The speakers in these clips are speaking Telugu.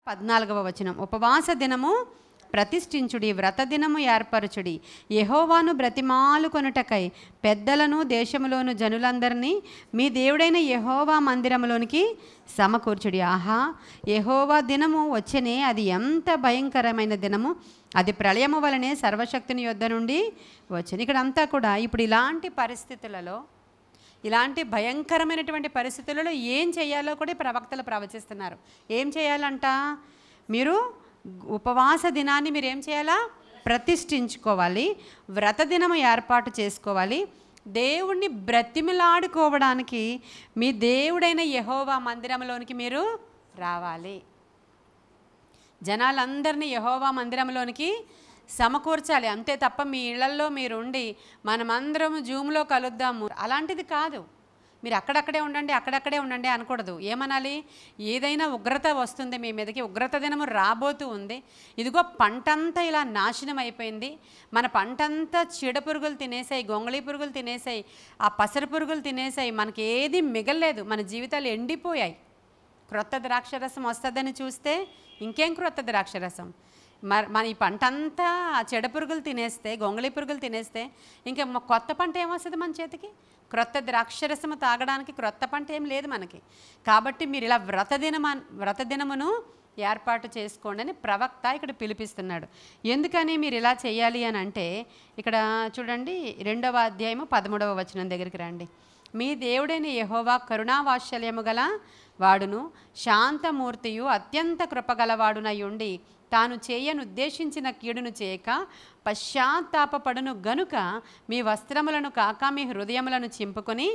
14వ వచనం. ఉపవాస దినము ప్రతిష్ఠించుడి, వ్రత దినము ఏర్పరచుడి, యెహోవాను బ్రతిమాలు కొనుటకై పెద్దలను దేశములోను జనులందరినీ మీ దేవుడైన యెహోవా మందిరములోనికి సమకూర్చుడి. ఆహా, యెహోవా దినము వచ్చనే, అది ఎంత భయంకరమైన దినము! అది ప్రళయము వలనే సర్వశక్తిని యొద్ద నుండి వచ్చను. ఇక్కడ అంతా కూడా ఇప్పుడు ఇలాంటి పరిస్థితులలో, ఇలాంటి భయంకరమైనటువంటి పరిస్థితులలో ఏం చేయాలో కూడా ప్రవక్తలు ప్రవచిస్తున్నారు. ఏం చేయాలంట? మీరు ఉపవాస దినాన్ని మీరు ఏం చేయాలా? ప్రతిష్ఠించుకోవాలి, వ్రత దినము ఏర్పాటు చేసుకోవాలి, దేవుణ్ణి బ్రతిమిలాడుకోవడానికి మీ దేవుడైన యెహోవా మందిరంలోనికి మీరు రావాలి. జనాలందరినీ యెహోవా మందిరంలోనికి సమకూర్చాలి, అంతే తప్ప మీ ఇళ్లల్లో మీరుండి మనమందరం జూమ్లో కలుద్దాము అలాంటిది కాదు. మీరు అక్కడక్కడే ఉండండి అనకూడదు. ఏమనాలి? ఏదైనా ఉగ్రత వస్తుంది మీ మీదకి, ఉగ్రత దినము రాబోతూ ఉంది, ఇదిగో పంటంతా ఇలా నాశనం అయిపోయింది, మన పంటంతా చీడ పురుగులు తినేసాయి, గొంగళి పురుగులు తినేసాయి, ఆ పసరు పురుగులు తినేసాయి, మనకి ఏది మిగలలేదు, మన జీవితాలు ఎండిపోయాయి. క్రొత్త ద్రాక్షరసం వస్తుందని చూస్తే ఇంకేం క్రొత్త ద్రాక్షరసం? మన ఈ పంట అంతా చెడ పురుగులు తినేస్తే, గొంగళి పురుగులు తినేస్తే ఇంకా కొత్త పంట ఏమొస్తుంది మన చేతికి? క్రొత్త ద్రాక్షరసము తాగడానికి క్రొత్త పంట ఏం లేదు మనకి. కాబట్టి మీరు ఇలా వ్రత దినమును ఏర్పాటు చేసుకోండి అని ప్రవక్త ఇక్కడ పిలిపిస్తున్నాడు. ఎందుకని మీరు ఇలా చేయాలి అని అంటే, ఇక్కడ చూడండి 2వ అధ్యాయము 13వ వచనం దగ్గరికి రండి. మీ దేవుడైన యెహోవా కరుణావాత్సల్యము గల వాడును, శాంతమూర్తియు, అత్యంత కృపగలవాడునై ఉండి తాను చేయనుద్దేశించిన కీడును చేయక పశ్చాత్తాపపడును గనుక మీ వస్త్రములను కాక మీ హృదయములను చింపుకొని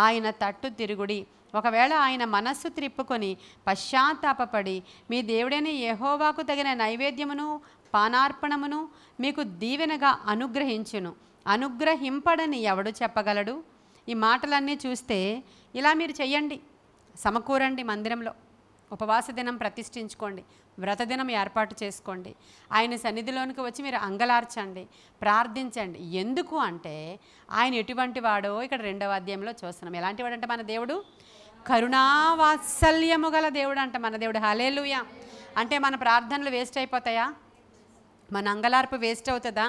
ఆయన తట్టు తిరుగుడి. ఒకవేళ ఆయన మనస్సు త్రిప్పుకొని పశ్చాత్తాపపడి మీ దేవుడైన యెహోవాకు తగిన నైవేద్యమును పానార్పణమును మీకు దీవెనగా అనుగ్రహించును. అనుగ్రహింపడని ఎవడు చెప్పగలడు? ఈ మాటలన్నీ చూస్తే ఇలా మీరు చెయ్యండి, సమకూరండి, మందిరంలో ఉపవాస దినం ప్రతిష్ఠించుకోండి, వ్రత దినం ఏర్పాటు చేసుకోండి, ఆయన సన్నిధిలోనికి వచ్చి మీరు అంగలార్చండి, ప్రార్థించండి. ఎందుకు అంటే ఆయన ఎటువంటి వాడో ఇక్కడ 2వ అధ్యాయంలో చూస్తున్నాం. ఎలాంటి వాడంటే మన దేవుడు కరుణావాత్సల్యము గల దేవుడు అంట మన దేవుడు. హల్లెలూయా. అంటే మన ప్రార్థనలు వేస్ట్ అయిపోతాయా? మన అంగలార్పు వేస్ట్ అవుతుందా?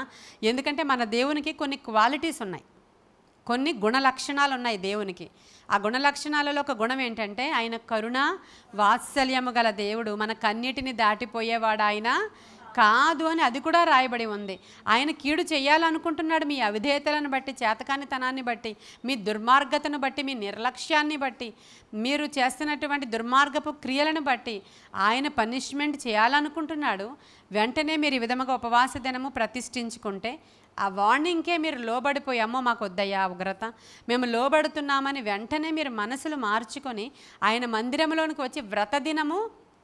ఎందుకంటే మన దేవునికి కొన్ని క్వాలిటీస్ ఉన్నాయి, కొన్ని గుణ లక్షణాలు ఉన్నాయి దేవునికి. ఆ గుణ లక్షణాలలో ఒక గుణం ఏంటంటే ఆయన కరుణ వాత్సల్యము గల దేవుడు, మన కన్నిటిని దాటిపోయేవాడు ఆయన కాదు అని అది కూడా రాయబడి ఉంది. ఆయన కీడు చేయాలనుకుంటున్నాడు మీ అవిధేయతలను బట్టి, చేతకానితనాన్ని బట్టి, మీ దుర్మార్గతను బట్టి, మీ నిర్లక్ష్యాన్ని బట్టి, మీరు చేస్తున్నటువంటి దుర్మార్గపు క్రియలను బట్టి ఆయన పనిష్మెంట్ చేయాలనుకుంటున్నాడు. వెంటనే మీరు ఈ విధముగా ఉపవాస దినము ప్రతిష్ఠించుకుంటే ఆ వార్నింగ్కే మీరు లోబడిపోయి, అమ్మో మాకు వద్దయ్యా ఉగ్రత, మేము లోబడుతున్నామని వెంటనే మీరు మనసులు మార్చుకొని ఆయన మందిరంలోనికి వచ్చి వ్రత దినము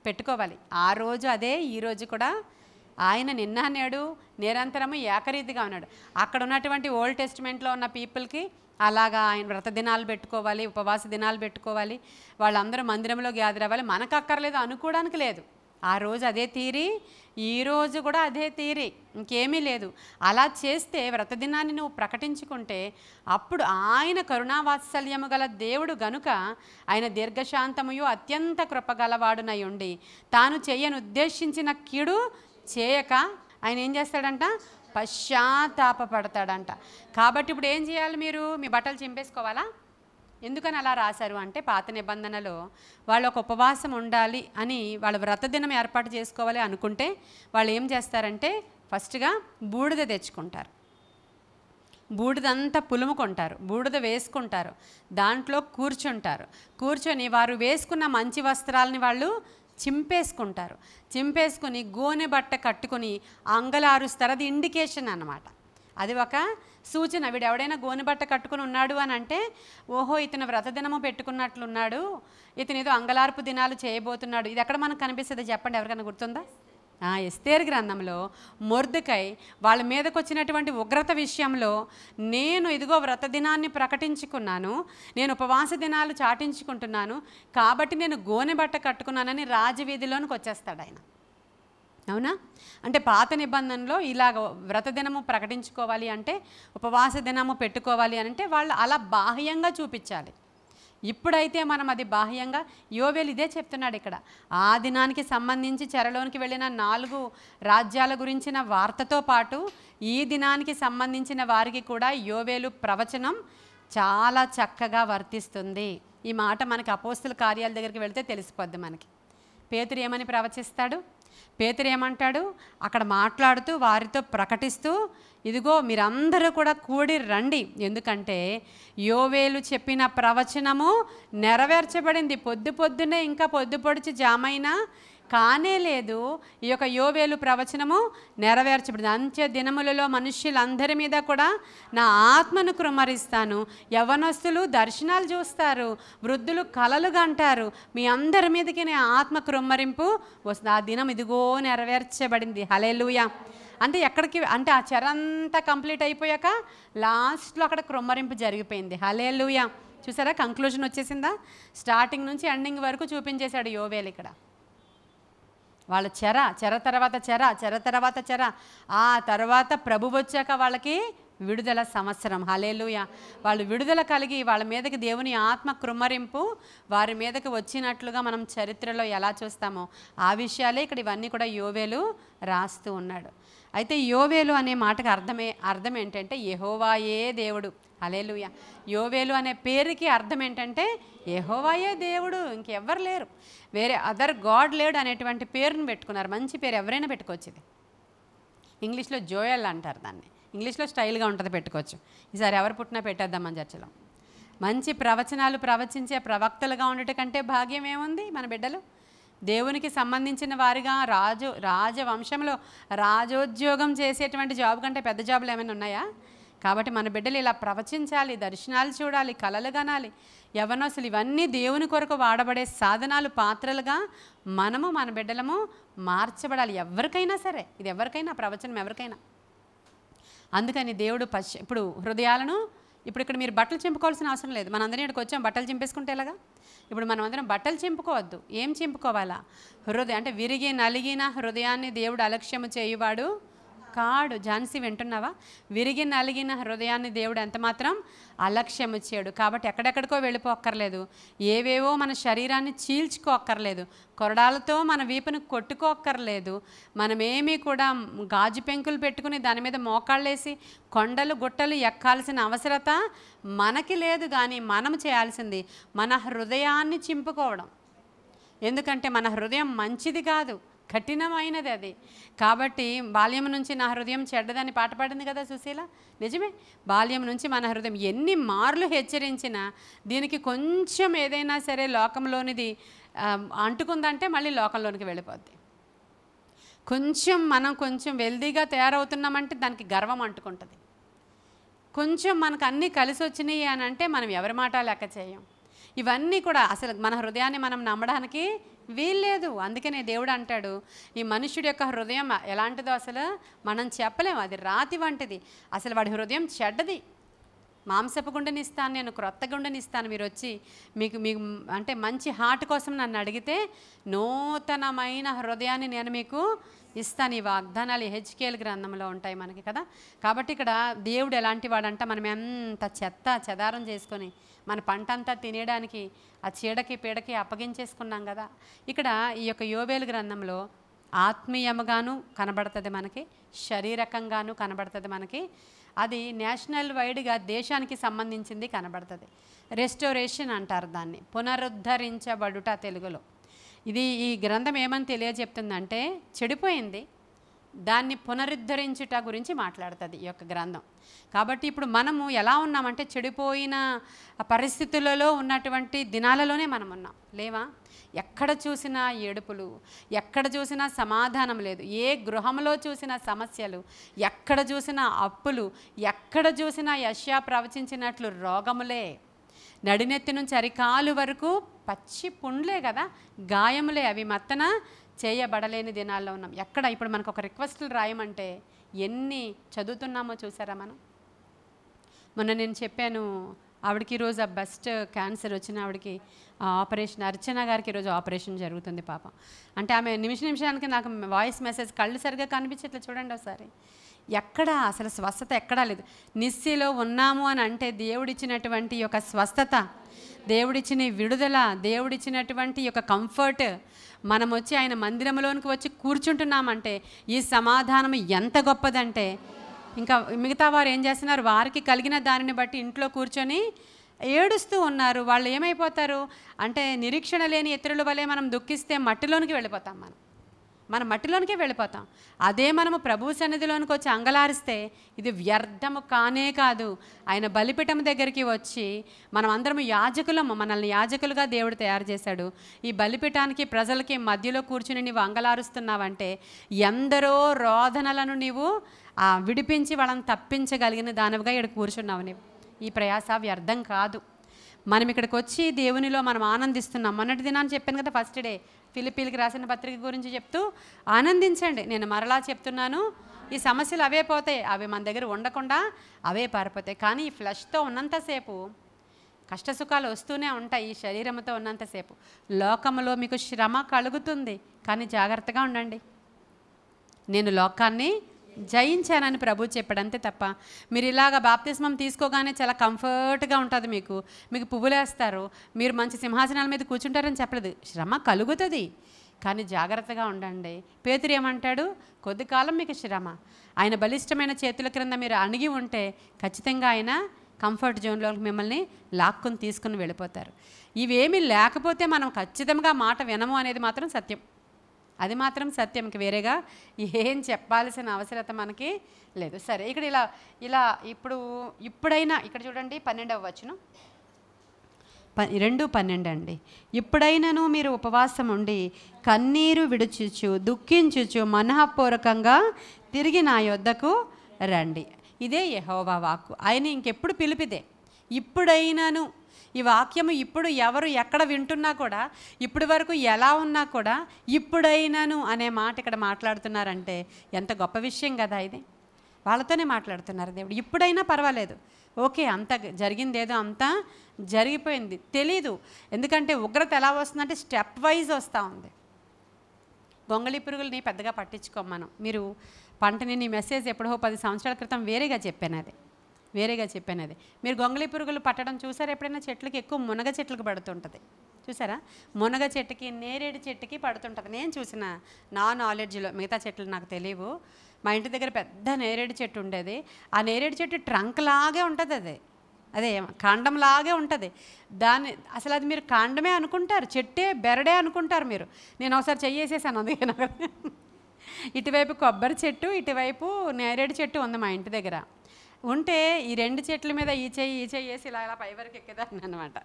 పెట్టుకోవాలి. ఆ రోజు అదే, ఈ రోజు కూడా ఆయన నిన్న నేడు నిరంతరము ఏకరీతిగా ఉన్నాడు. అక్కడ ఉన్నటువంటి ఓల్డ్ టెస్టిమెంట్లో ఉన్న పీపుల్కి అలాగా ఆయన వ్రత దినాలు పెట్టుకోవాలి, ఉపవాస దినాలు పెట్టుకోవాలి, వాళ్ళందరూ మందిరంలో గ్యాదర్ అవ్వాలి, మనకు అక్కర్లేదు అనుకోవడానికి లేదు. ఆ రోజు అదే తీరి, ఈరోజు కూడా అదే తీరి, ఇంకేమీ లేదు. అలా చేస్తే వ్రత దినాన్ని నువ్వు ప్రకటించుకుంటే అప్పుడు ఆయన కరుణావాత్సల్యము గల దేవుడు గనుక ఆయన దీర్ఘశాంతముయు అత్యంత కృపగలవాడునై ఉండి తాను చేయనుద్దేశించిన కీడు చేయక ఆయన ఏం చేస్తాడంట? పశ్చాత్తాపపడతాడంట. కాబట్టి ఇప్పుడు ఏం చేయాలి? మీరు మీ బట్టలు చింపేసుకోవాలా? ఎందుకని అలా రాశారు అంటే, పాత నిబంధనలో వాళ్ళు ఒక ఉపవాసం ఉండాలి అని, వాళ్ళ వ్రత దినం ఏర్పాటు చేసుకోవాలి అనుకుంటే వాళ్ళు ఏం చేస్తారంటే ఫస్ట్గా బూడిద తెచ్చుకుంటారు, బూడిదంతా పులుముకుంటారు, బూడిద వేసుకుంటారు, దాంట్లో కూర్చుంటారు, కూర్చొని వారు వేసుకున్న మంచి వస్త్రాలని వాళ్ళు చింపేసుకుంటారు, చింపేసుకుని గోనె బట్ట కట్టుకుని అంగలారుస్తారు. అది ఇండికేషన్ అన్నమాట, అది ఒక సూచన. వీడు ఎవడైనా గోనె బట్ట కట్టుకుని ఉన్నాడు అని అంటే, ఓహో ఇతను వ్రత దినము పెట్టుకున్నట్లున్నాడు, ఇతను ఏదో అంగలార్పు దినాలు చేయబోతున్నాడు. ఇది ఎక్కడ మనకు కనిపిస్తుంది చెప్పండి? ఎవరికైనా గుర్తుందా? ఎస్తేరు గ్రంథంలో మొర్దెకై వాళ్ళ మీదకి వచ్చినటువంటి ఉగ్రత విషయంలో, నేను ఇదిగో వ్రత దినాన్ని ప్రకటించుకున్నాను, నేను ఉపవాస దినాలు చాటించుకుంటున్నాను కాబట్టి నేను గోనె బట్ట కట్టుకున్నానని రాజవీధిలోనికి వచ్చేస్తాడు ఆయన. అవునా? అంటే పాత నిబంధనలో ఇలాగ వ్రత దినము ప్రకటించుకోవాలి అంటే, ఉపవాస దినము పెట్టుకోవాలి అని అంటే వాళ్ళు అలా బాహ్యంగా చూపించాలి. ఇప్పుడైతే మనం అది బాహ్యంగా యోవేలు ఇదే చెప్తున్నాడు ఇక్కడ. ఆ దినానికి సంబంధించి చెరలోనికి వెళ్ళిన 4 రాజ్యాల గురించిన వార్తతో పాటు ఈ దినానికి సంబంధించిన వారికి కూడా యోవేలు ప్రవచనం చాలా చక్కగా వర్తిస్తుంది. ఈ మాట మనకి అపోస్తుల కార్యాల దగ్గరికి వెళ్తే తెలిసిపోద్ది మనకి. పేతురు ఏమని ప్రవచిస్తాడు? పేతురు ఏమంటాడు? అక్కడ మాట్లాడుతూ వారితో ప్రకటిస్తూ, ఇదిగో మీరందరూ కూడా కూడి రండి, ఎందుకంటే యోవేలు చెప్పిన ప్రవచనము నెరవేర్చబడింది. పొద్దున్నే ఇంకా పొద్దు పొడిచి జామైనా కానే లేదు, ఈ యొక్క యోవేలు ప్రవచనము నెరవేర్చబడింది. అంత్య దినములలో మనుష్యులందరి మీద కూడా నా ఆత్మను కృమ్మరిస్తాను, యవ్వనస్తులు దర్శనాలు చూస్తారు, వృద్ధులు కలలు కంటారు, మీ అందరి మీదకి నా ఆత్మ కృమ్మరింపు వస్తుంది. ఆ దినం ఇదిగో నెరవేర్చబడింది. హల్లెలూయా. అంటే ఎక్కడికి అంటే ఆ చెరంతా కంప్లీట్ అయిపోయాక లాస్ట్లో అక్కడ కృమ్మరింపు జరిగిపోయింది. హల్లెలూయా. చూసారా, కంక్లూజన్ వచ్చేసిందా? స్టార్టింగ్ నుంచి ఎండింగ్ వరకు చూపించేశాడు యోవేలు ఇక్కడ. వాళ్ళ చెర తర్వాత చెర, ఆ తర్వాత ప్రభు వచ్చాక వాళ్ళకి విడుదల సంవత్సరం. హల్లెలూయా. వాళ్ళు విడుదల కలిగి వాళ్ళ మీదకి దేవుని ఆత్మ కృమ్మరింపు వారి మీదకి వచ్చినట్లుగా మనం చరిత్రలో ఎలా చూస్తామో ఆ విషయాలే ఇక్కడ ఇవన్నీ కూడా యోవేలు రాస్తూ ఉన్నాడు. అయితే యోవేలు అనే మాటకు అర్థం ఏంటంటే యెహోవాయే దేవుడు. హల్లెలూయా. యోవేలు అనే పేరుకి అర్థం ఏంటంటే యెహోవాయే దేవుడు, ఇంకెవ్వరు లేరు, వేరే అదర్ గాడ్ లేడు అనేటువంటి పేరును పెట్టుకున్నారు. మంచి పేరు, ఎవరైనా పెట్టుకోవచ్చు. ఇది ఇంగ్లీష్లో జోయల్ అంటారు దాన్ని. ఇంగ్లీష్లో స్టైల్గా ఉంటుంది, పెట్టుకోవచ్చు. ఈసారి ఎవరు పుట్టినా పెట్టేద్దామని చర్చలో. మంచి ప్రవచనాలు ప్రవచించే ప్రవక్తలుగా ఉండటం కంటే భాగ్యం ఏముంది? మన బిడ్డలు దేవునికి సంబంధించిన వారిగా రాజవంశంలో రాజోద్యోగం చేసేటువంటి జాబ్ కంటే పెద్ద జాబులు ఏమైనా ఉన్నాయా? కాబట్టి మన బిడ్డలు ఇలా ప్రవచించాలి, దర్శనాలు చూడాలి, కలలు కనాలి. యవ్వనస్తులు ఇవన్నీ దేవుని కొరకు వాడబడే సాధనాలు, పాత్రలుగా మనము మన బిడ్డలము మార్చబడాలి. ఎవరికైనా సరే, ఇది ఎవరికైనా ప్రవచనం ఎవరికైనా. అందుకని దేవుడు ఇప్పుడు హృదయాలను, ఇప్పుడు ఇక్కడ మీరు బట్టలు చింపుకోవాల్సిన అవసరం లేదు. మనందరం ఇక్కడికి వచ్చాం బట్టలు చింపేసుకుంటే ఎలాగా? ఇప్పుడు మనం అందరం బట్టలు చింపుకోవద్దు. ఏం చింపుకోవాలా? హృదయం. అంటే విరిగి నలిగిన హృదయాన్ని దేవుడు అలక్ష్యము చేయువాడు కాడు. ఝాన్సీ వింటున్నావా? విరిగి నలిగిన హృదయాన్ని దేవుడు ఎంత మాత్రం అలక్ష్యము చేయడు. కాబట్టి ఎక్కడెక్కడికో వెళ్ళిపోక్కర్లేదు, ఏవేవో మన శరీరాన్ని చీల్చుకోక్కర్లేదు, కొరడాలతో మన వీపును కొట్టుకోక్కర్లేదు. మనమేమీ కూడా గాజు పెంకులు పెట్టుకుని దాని మీద మోకాళ్ళేసి కొండలు గుట్టలు ఎక్కాల్సిన అవసరత మనకి లేదు. కానీ మనం చేయాల్సింది మన హృదయాన్ని చింపుకోవడం. ఎందుకంటే మన హృదయం మంచిది కాదు, కఠినమైనది అది. కాబట్టి బాల్యం నుంచి నా హృదయం చెడ్డదని పాట పాడింది కదా సుశీల. నిజమే, బాల్యం నుంచి మన హృదయం ఎన్ని మార్లు హెచ్చరించినా దీనికి కొంచెం ఏదైనా సరే లోకంలోనిది అంటుకుందంటే మళ్ళీ లోకంలోనికి వెళ్ళిపోద్ది. మనం కొంచెం వెల్దీగా తయారవుతున్నామంటే దానికి గర్వం అంటుకుంటుంది. కొంచెం మనకు అన్నీ కలిసి వచ్చినాయి అని అంటే మనం ఎవరి మాట లెక్క చేయం. ఇవన్నీ కూడా అసలు మన హృదయాన్ని మనం నమ్మడానికి వీల్లేదు. అందుకనే దేవుడు అంటాడు, ఈ మనుష్యుడి యొక్క హృదయం ఎలాంటిదో అసలు మనం చెప్పలేము, అది రాతి వంటిది. అసలు వాడి హృదయం చెడ్డది. మాంసపు గుండెని ఇస్తాను, నేను క్రొత్త గుండెని ఇస్తాను, మీరు వచ్చి మీకు అంటే మంచి హార్ట్ కోసం నన్ను అడిగితే నూతనమైన హృదయాన్ని నేను మీకు ఇస్తాను. ఈ వాగ్దానాలు హెచ్కేఎల్ గ్రంథంలో ఉంటాయి మనకి కదా. కాబట్టి ఇక్కడ దేవుడు ఎలాంటి వాడంట, మనం ఎంత చెదారం చేసుకొని మన పంట అంతా తినేయడానికి ఆ చీడకి పీడకి అప్పగించేసుకున్నాం కదా. ఇక్కడ ఈ యొక్క యోవేలు గ్రంథంలో ఆత్మీయముగాను కనబడుతుంది మనకి, శారీరకంగాను కనబడుతుంది మనకి. అది నేషనల్ వైడ్గా దేశానికి సంబంధించింది కనబడుతుంది. రెస్టోరేషన్ అంటారు దాన్ని, పునరుద్ధరించబడుట తెలుగులో. ఈ గ్రంథం ఏమని తెలియజెప్తుందంటే చెడిపోయింది, దాన్ని పునరుద్ధరించుట గురించి మాట్లాడుతుంది ఈ యొక్క గ్రంథం. కాబట్టి ఇప్పుడు మనము ఎలా ఉన్నామంటే చెడిపోయిన పరిస్థితులలో ఉన్నటువంటి దినాలలోనే మనం ఉన్నాం, లేవా? ఎక్కడ చూసినా ఏడుపులు, ఎక్కడ చూసినా సమాధానం లేదు, ఏ గృహంలో చూసినా సమస్యలు, ఎక్కడ చూసినా అప్పులు, ఎక్కడ చూసినా యెషయా ప్రవచించినట్లు రోగములే, నడినెత్తి నుంచి అరికాలు వరకు పచ్చి పుండ్లే కదా, గాయములే, అవి మత్తన చేయబడలేని దినాల్లో ఉన్నాం. ఎక్కడ ఇప్పుడు మనకు ఒక రిక్వెస్ట్లు రాయమంటే ఎన్ని చదువుతున్నామో చూసారా మనం. మొన్న నేను చెప్పాను, ఆవిడకి ఈరోజు ఆ బెస్ట్ క్యాన్సర్ వచ్చిన ఆవిడకి ఆపరేషన్, అర్చన గారికి ఈరోజు ఆపరేషన్ జరుగుతుంది పాపం. అంటే ఆమె నిమిషానికి నాకు వాయిస్ మెసేజ్, కళ్ళు సరిగ్గా కనిపించట్లేదు చూడండి ఒకసారి. ఎక్కడ అసలు స్వస్థత ఎక్కడా లేదు. నిస్సిలో ఉన్నాము అని అంటే దేవుడిచ్చినటువంటి యొక్క స్వస్థత, దేవుడిచ్చిన విడుదల, దేవుడిచ్చినటువంటి యొక్క కంఫర్ట్, మనం వచ్చి ఆయన మందిరంలోనికి వచ్చి కూర్చుంటున్నామంటే ఈ సమాధానం ఎంత గొప్పదంటే, ఇంకా మిగతా వారు ఏం చేస్తున్నారు, వారికి కలిగిన దానిని బట్టి ఇంట్లో కూర్చొని ఏడుస్తూ ఉన్నారు. వాళ్ళు ఏమైపోతారు అంటే, నిరీక్షణ లేని ఇతరుల వలె మనం దుఃఖిస్తే మట్టిలోనికి వెళ్ళిపోతాం. మనం మట్టిలోనికే వెళ్ళిపోతాం. అదే మనము ప్రభు సన్నిధిలోనికి వచ్చి అంగలారిస్తే ఇది వ్యర్థము కానే కాదు. ఆయన బలిపీఠం దగ్గరికి వచ్చి మనం అందరం యాజకులము, మనల్ని యాజకులుగా దేవుడు తయారు చేశాడు. ఈ బలిపీఠానికి ప్రజలకి మధ్యలో కూర్చుని నీవు అంగలారుస్తున్నావంటే ఎందరో రోదనలను నీవు విడిపించి వాళ్ళని తప్పించగలిగిన దానివిగా ఇక్కడ కూర్చున్నావు. నీవు ఈ ప్రయాస వ్యర్థం కాదు. మనం ఇక్కడికి వచ్చి దేవునిలో మనం ఆనందిస్తున్నాం. మొన్నటి దినాన్ని చెప్పాను కదా, ఫస్ట్ డే ఫిలిప్పీలకు రాసిన పత్రిక గురించి చెప్తూ ఆనందించండి. నేను మరలా చెప్తున్నాను, ఈ సమస్యలు అవే పోతాయి, అవి మన దగ్గర ఉండకుండా అవే పారిపోతాయి. కానీ ఈ ఫ్లష్తో ఉన్నంతసేపు కష్టసుఖాలు వస్తూనే ఉంటాయి. ఈ శరీరంతో ఉన్నంతసేపు లోకంలో మీకు శ్రమ కలుగుతుంది, కానీ జాగ్రత్తగా ఉండండి. నేను లోకాన్ని జయించానని ప్రభు చెప్పాడు, అంతే తప్ప మీరు ఇలాగ బాప్తిస్మం తీసుకోగానే చాలా కంఫర్ట్గా ఉంటుంది, మీకు పువ్వులేస్తారు, మీరు మంచి సింహాసనాల మీద కూర్చుంటారని చెప్పలేదు. శ్రమ కలుగుతుంది, కానీ జాగ్రత్తగా ఉండండి. పేతురు ఏమంటాడు, కొద్ది కాలం మీకు శ్రమ, ఆయన బలిష్టమైన చేతుల క్రింద మీరు అణిగి ఉంటే ఖచ్చితంగా ఆయన కంఫర్ట్ జోన్లోకి మిమ్మల్ని లాక్కుని తీసుకుని వెళ్ళిపోతారు. ఇవేమీ లేకపోతే మనం ఖచ్చితంగా మాట వినము అనేది మాత్రం సత్యం. అది మాత్రం సత్యం. వేరేగా ఏం చెప్పాల్సిన అవసరత మనకి లేదు. సరే, ఇక్కడ ఇలా ఇప్పుడైనా ఇక్కడ చూడండి 12వ వచనం, 2:12 అండి. ఇప్పుడైనను మీరు ఉపవాసం ఉండి కన్నీరు విడుచుచు దుఃఖించుచు మనఃపూర్వకంగా తిరిగి నా యొద్దకు రండి. ఇదే యెహోవా వాక్కు. ఆయన ఇంకెప్పుడు పిలిపిదే. ఇప్పుడైనాను, ఈ వాక్యము ఇప్పుడు ఎవరు ఎక్కడ వింటున్నా కూడా, ఇప్పటి వరకు ఎలా ఉన్నా కూడా ఇప్పుడైనాను అనే మాట ఇక్కడ మాట్లాడుతున్నారంటే ఎంత గొప్ప విషయం కదా ఇది. వాళ్ళతోనే మాట్లాడుతున్నారు దేవుడు. ఇప్పుడైనా పర్వాలేదు, ఓకే, అంత జరిగిందేదో అంతా జరిగిపోయింది, తెలీదు. ఎందుకంటే ఉగ్రత ఎలా వస్తుందంటే స్టెప్ వైజ్ వస్తూ ఉంది. గొంగళి పురుగుల్ని పెద్దగా పట్టించుకోం మనం. మీరు పంటని నీ మెసేజ్ ఎప్పుడో 10 సంవత్సరాల క్రితం వేరేగా చెప్పాను. మీరు గొంగళి పురుగులు పట్టడం చూసారా ఎప్పుడైనా? చెట్లకి ఎక్కువ మునగ చెట్లకు పడుతుంటుంది, చూసారా? మునగ చెట్టుకి, నేరేడు చెట్టుకి పడుతుంటుంది. నేను చూసిన, నా నాలెడ్జ్లో, మిగతా చెట్లు నాకు తెలియవు. మా ఇంటి దగ్గర పెద్ద నేరేడు చెట్టు ఉండేది. ఆ నేరేడు చెట్టు ట్రంక్ లాగే ఉంటుంది, అదే కాండంలాగే ఉంటుంది. అసలు అది మీరు కాండమే అనుకుంటారు, చెట్టే బెరడే అనుకుంటారు మీరు. నేను ఒకసారి చెయ్యేసేసాను, అందుకే నాకు ఇటువైపు కొబ్బరి చెట్టు, ఇటువైపు నేరేడు చెట్టు ఉంది మా ఇంటి దగ్గర. ఉంటే ఈ 2 చెట్ల మీద ఈ చెయ్యి వేసి ఇలా పై వరకు ఎక్కేదాన్ని అనమాట.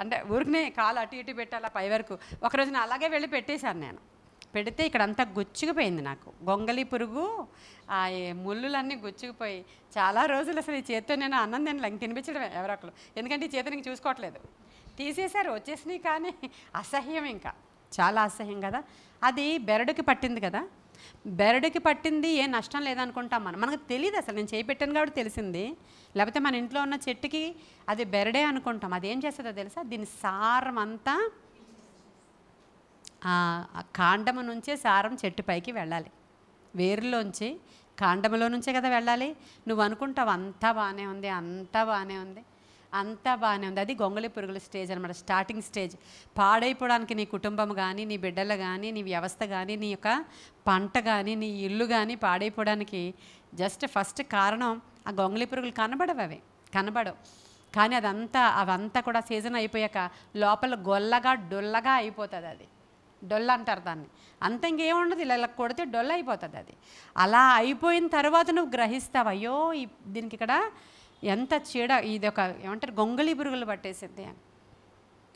అంటే ఊరికనే కాలు అటు ఇటు పెట్టి అలా పై వరకు. ఒకరోజు నేను అలాగే వెళ్ళి పెట్టేశాను. నేను పెడితే ఇక్కడ అంతా గుచ్చుకుపోయింది నాకు. గొంగళి పురుగు ఆ ముళ్ళులన్నీ గుచ్చుకుపోయి చాలా రోజులు అసలు ఈ చేతితో నేను అన్నం తినిపించడమే ఎవరొకరు. ఎందుకంటే ఈ చేతి నీకు చూసుకోవట్లేదు, తీసేశారు, వచ్చేసినాయి. కానీ అసహ్యం, ఇంకా చాలా అసహ్యం కదా. అది బెరడుకి పట్టింది కదా. బెరడుకి పట్టింది, ఏ నష్టం లేదనుకుంటాం మనకు తెలియదు. అసలు నేను చేయి పెట్టాను కాబట్టి తెలిసింది. లేకపోతే మన ఇంట్లో ఉన్న చెట్టుకి అది బెరడే అనుకుంటాం. అదేం చేస్తుందో తెలుసా? దీని సారం అంతా కాండము నుంచే సారం చెట్టు పైకి వెళ్ళాలి. వేరులోంచి, కాండములో నుంచే కదా వెళ్ళాలి. నువ్వు అనుకుంటావు అంతా బాగానే ఉంది, అది గొంగళి పురుగుల స్టేజ్ అనమాట, స్టార్టింగ్ స్టేజ్. పాడైపోవడానికి నీ కుటుంబం కానీ, నీ బిడ్డలు కానీ, నీ వ్యవస్థ కానీ, నీ యొక్క పంట కానీ, నీ ఇల్లు కానీ పాడైపోవడానికి జస్ట్ ఫస్ట్ కారణం ఆ గొంగళి పురుగులు. కనబడవు కానీ అవంతా కూడా సీజన్ అయిపోయాక లోపల డొల్లగా అయిపోతుంది. అది డొల్ల అంటారు దాన్ని. అంత ఇంకేముండదు, ఇలా కొడితే డొల్ల అయిపోతుంది అది. అలా అయిపోయిన తర్వాత నువ్వు గ్రహిస్తావు, అయ్యో దీనికి ఇక్కడ ఎంత చీడ, ఇది ఒక ఏమంటారు గొంగళి పురుగులు పట్టేసింది అని.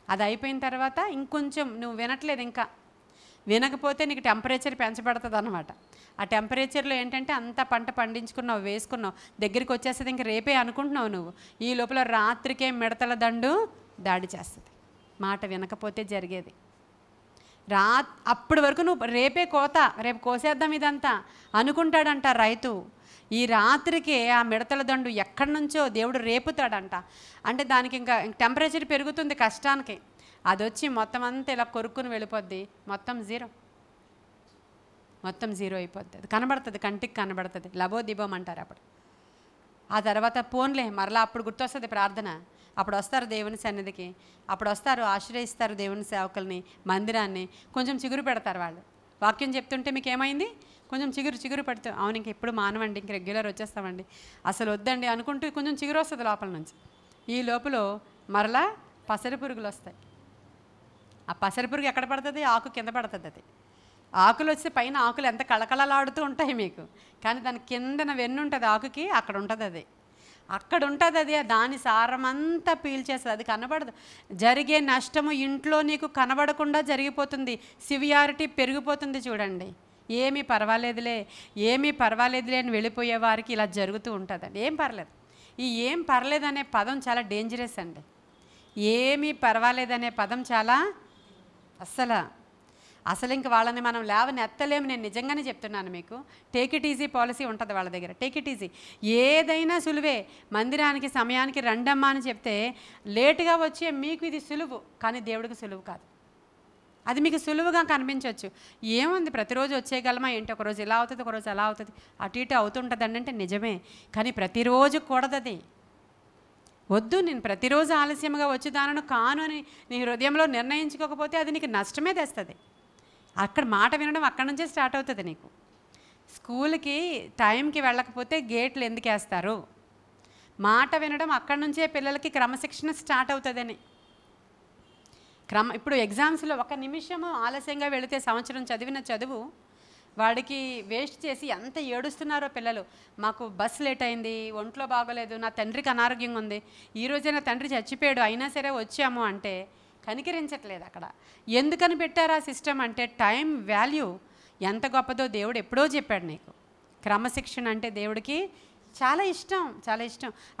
అది అయిపోయిన తర్వాత ఇంకొంచెం నువ్వు వినట్లేదు, ఇంకా వినకపోతే నీకు టెంపరేచర్ పెంచబడుతుంది అనమాట. ఆ టెంపరేచర్లో ఏంటంటే అంత పంట పండించుకున్నావు, వేసుకున్నావు, దగ్గరికి వచ్చేస్తుంది, ఇంక రేపే అనుకుంటున్నావు నువ్వు. ఈ లోపల రాత్రికే మిడతల దండు దాడి చేస్తుంది. మాట వినకపోతే జరిగేది. అప్పటి వరకు నువ్వు రేపు కోసేద్దాం ఇదంతా అనుకుంటాడంట రైతు. ఈ రాత్రికే ఆ మిడతల దండు ఎక్కడి నుంచో దేవుడు రేపుతాడంట. అంటే దానికి ఇంకా టెంపరేచర్ పెరుగుతుంది కష్టానికి. అది వచ్చి మొత్తం అంతా ఇలా కొరుక్కుని వెళ్ళిపోద్ది, మొత్తం జీరో. మొత్తం జీరో అయిపోద్ది. అది కనబడుతుంది, కంటికి కనబడుతుంది, లబోదిబోం అంటారు అప్పుడు. ఆ తర్వాత పోన్లే మరలా అప్పుడు గుర్తొస్తుంది ప్రార్థన. అప్పుడు వస్తారు దేవుని సన్నిధికి, అప్పుడు వస్తారు, ఆశ్రయిస్తారు దేవుని సేవకుల్ని, మందిరాన్ని. కొంచెం చిగురు పెడతారు వాళ్ళు. వాక్యం చెప్తుంటే మీకు ఏమైంది? కొంచెం చిగురు పెడుతూ, అవును ఇంక ఎప్పుడు మానవండి, ఇంక రెగ్యులర్ వచ్చేస్తామండి, అసలు వద్దండి అనుకుంటూ కొంచెం చిగురు వస్తుంది లోపల నుంచి. ఈ లోపల మరలా పసరి పురుగులు వస్తాయి. ఆ పసరి పురుగు ఎక్కడ పడుతుంది? ఆకు కింద పడుతుంది. అది ఆకులు వచ్చి పైన ఆకులు ఎంత కళకళలాడుతూ ఉంటాయి మీకు, కానీ దాని కిందన వెన్ను ఉంటుంది ఆకుకి, అక్కడ ఉంటుంది అది, అక్కడ ఉంటుంది అది. దాని సారమంతా పీల్చేస్తుంది, అది కనబడదు. జరిగే నష్టము ఇంట్లో నీకు కనబడకుండా జరిగిపోతుంది, సివియారిటీ పెరిగిపోతుంది. చూడండి, ఏమీ పర్వాలేదులే అని వెళ్ళిపోయే వారికి ఇలా జరుగుతూ ఉంటుందండి. ఏం పర్లేదు. ఈ ఏం పర్లేదనే పదం చాలా డేంజరస్ అండి. ఏమీ పర్వాలేదనే పదం చాలా అసలు ఇంక వాళ్ళని మనం లేవనెత్తలేము. నేను నిజంగానే చెప్తున్నాను మీకు. టేక్ ఇట్ ఈజీ పాలసీ ఉంటుంది వాళ్ళ దగ్గర. టేక్ ఇట్ ఈజీ, ఏదైనా సులువే. మందిరానికి సమయానికి రండమ్మా అని చెప్తే లేటుగా వచ్చే మీకు ఇది సులువు, కానీ దేవుడికి సులువు కాదు. అది మీకు సులువుగా కనిపించవచ్చు. ఏముంది, ప్రతిరోజు వచ్చేయగలమా ఏంటి, ఒకరోజు ఇలా అవుతుంది, ఒకరోజు అలా అవుతుంది, అటు ఇటు అవుతుంటుందండి అంటే నిజమే, కానీ ప్రతిరోజు కూడదది. వద్దు, నేను ప్రతిరోజు ఆలస్యంగా వచ్చేదానను కాను అని నీ హృదయంలో నిర్ణయించుకోకపోతే అది నీకు నష్టమే తెస్తుంది. అక్కడ మాట వినడం అక్కడి నుంచే స్టార్ట్ అవుతుంది నీకు. స్కూల్కి టైంకి వెళ్ళకపోతే గేట్లు ఎందుకు వేస్తారు? మాట వినడం అక్కడి నుంచే పిల్లలకి క్రమశిక్షణ స్టార్ట్ అవుతుందని. ఇప్పుడు ఎగ్జామ్స్లో 1 నిమిషము ఆలస్యంగా వెళితే సంవత్సరం చదివిన చదువు వాడికి వేస్ట్ చేసి ఎంత ఏడుస్తున్నారో పిల్లలు. మాకు బస్ లేట్ అయింది, ఒంట్లో బాగోలేదు, నా తండ్రికి అనారోగ్యంగా ఉంది, ఈరోజే నా తండ్రి చచ్చిపోయాడు, అయినా సరే వచ్చాము అంటే కనికరించట్లేదు. అక్కడ ఎందుకని పెట్టారు ఆ సిస్టమ్ అంటే టైం వాల్యూ ఎంత గొప్పదో దేవుడు ఎప్పుడో చెప్పాడు నీకు. క్రమశిక్షణ అంటే దేవుడికి చాలా ఇష్టం.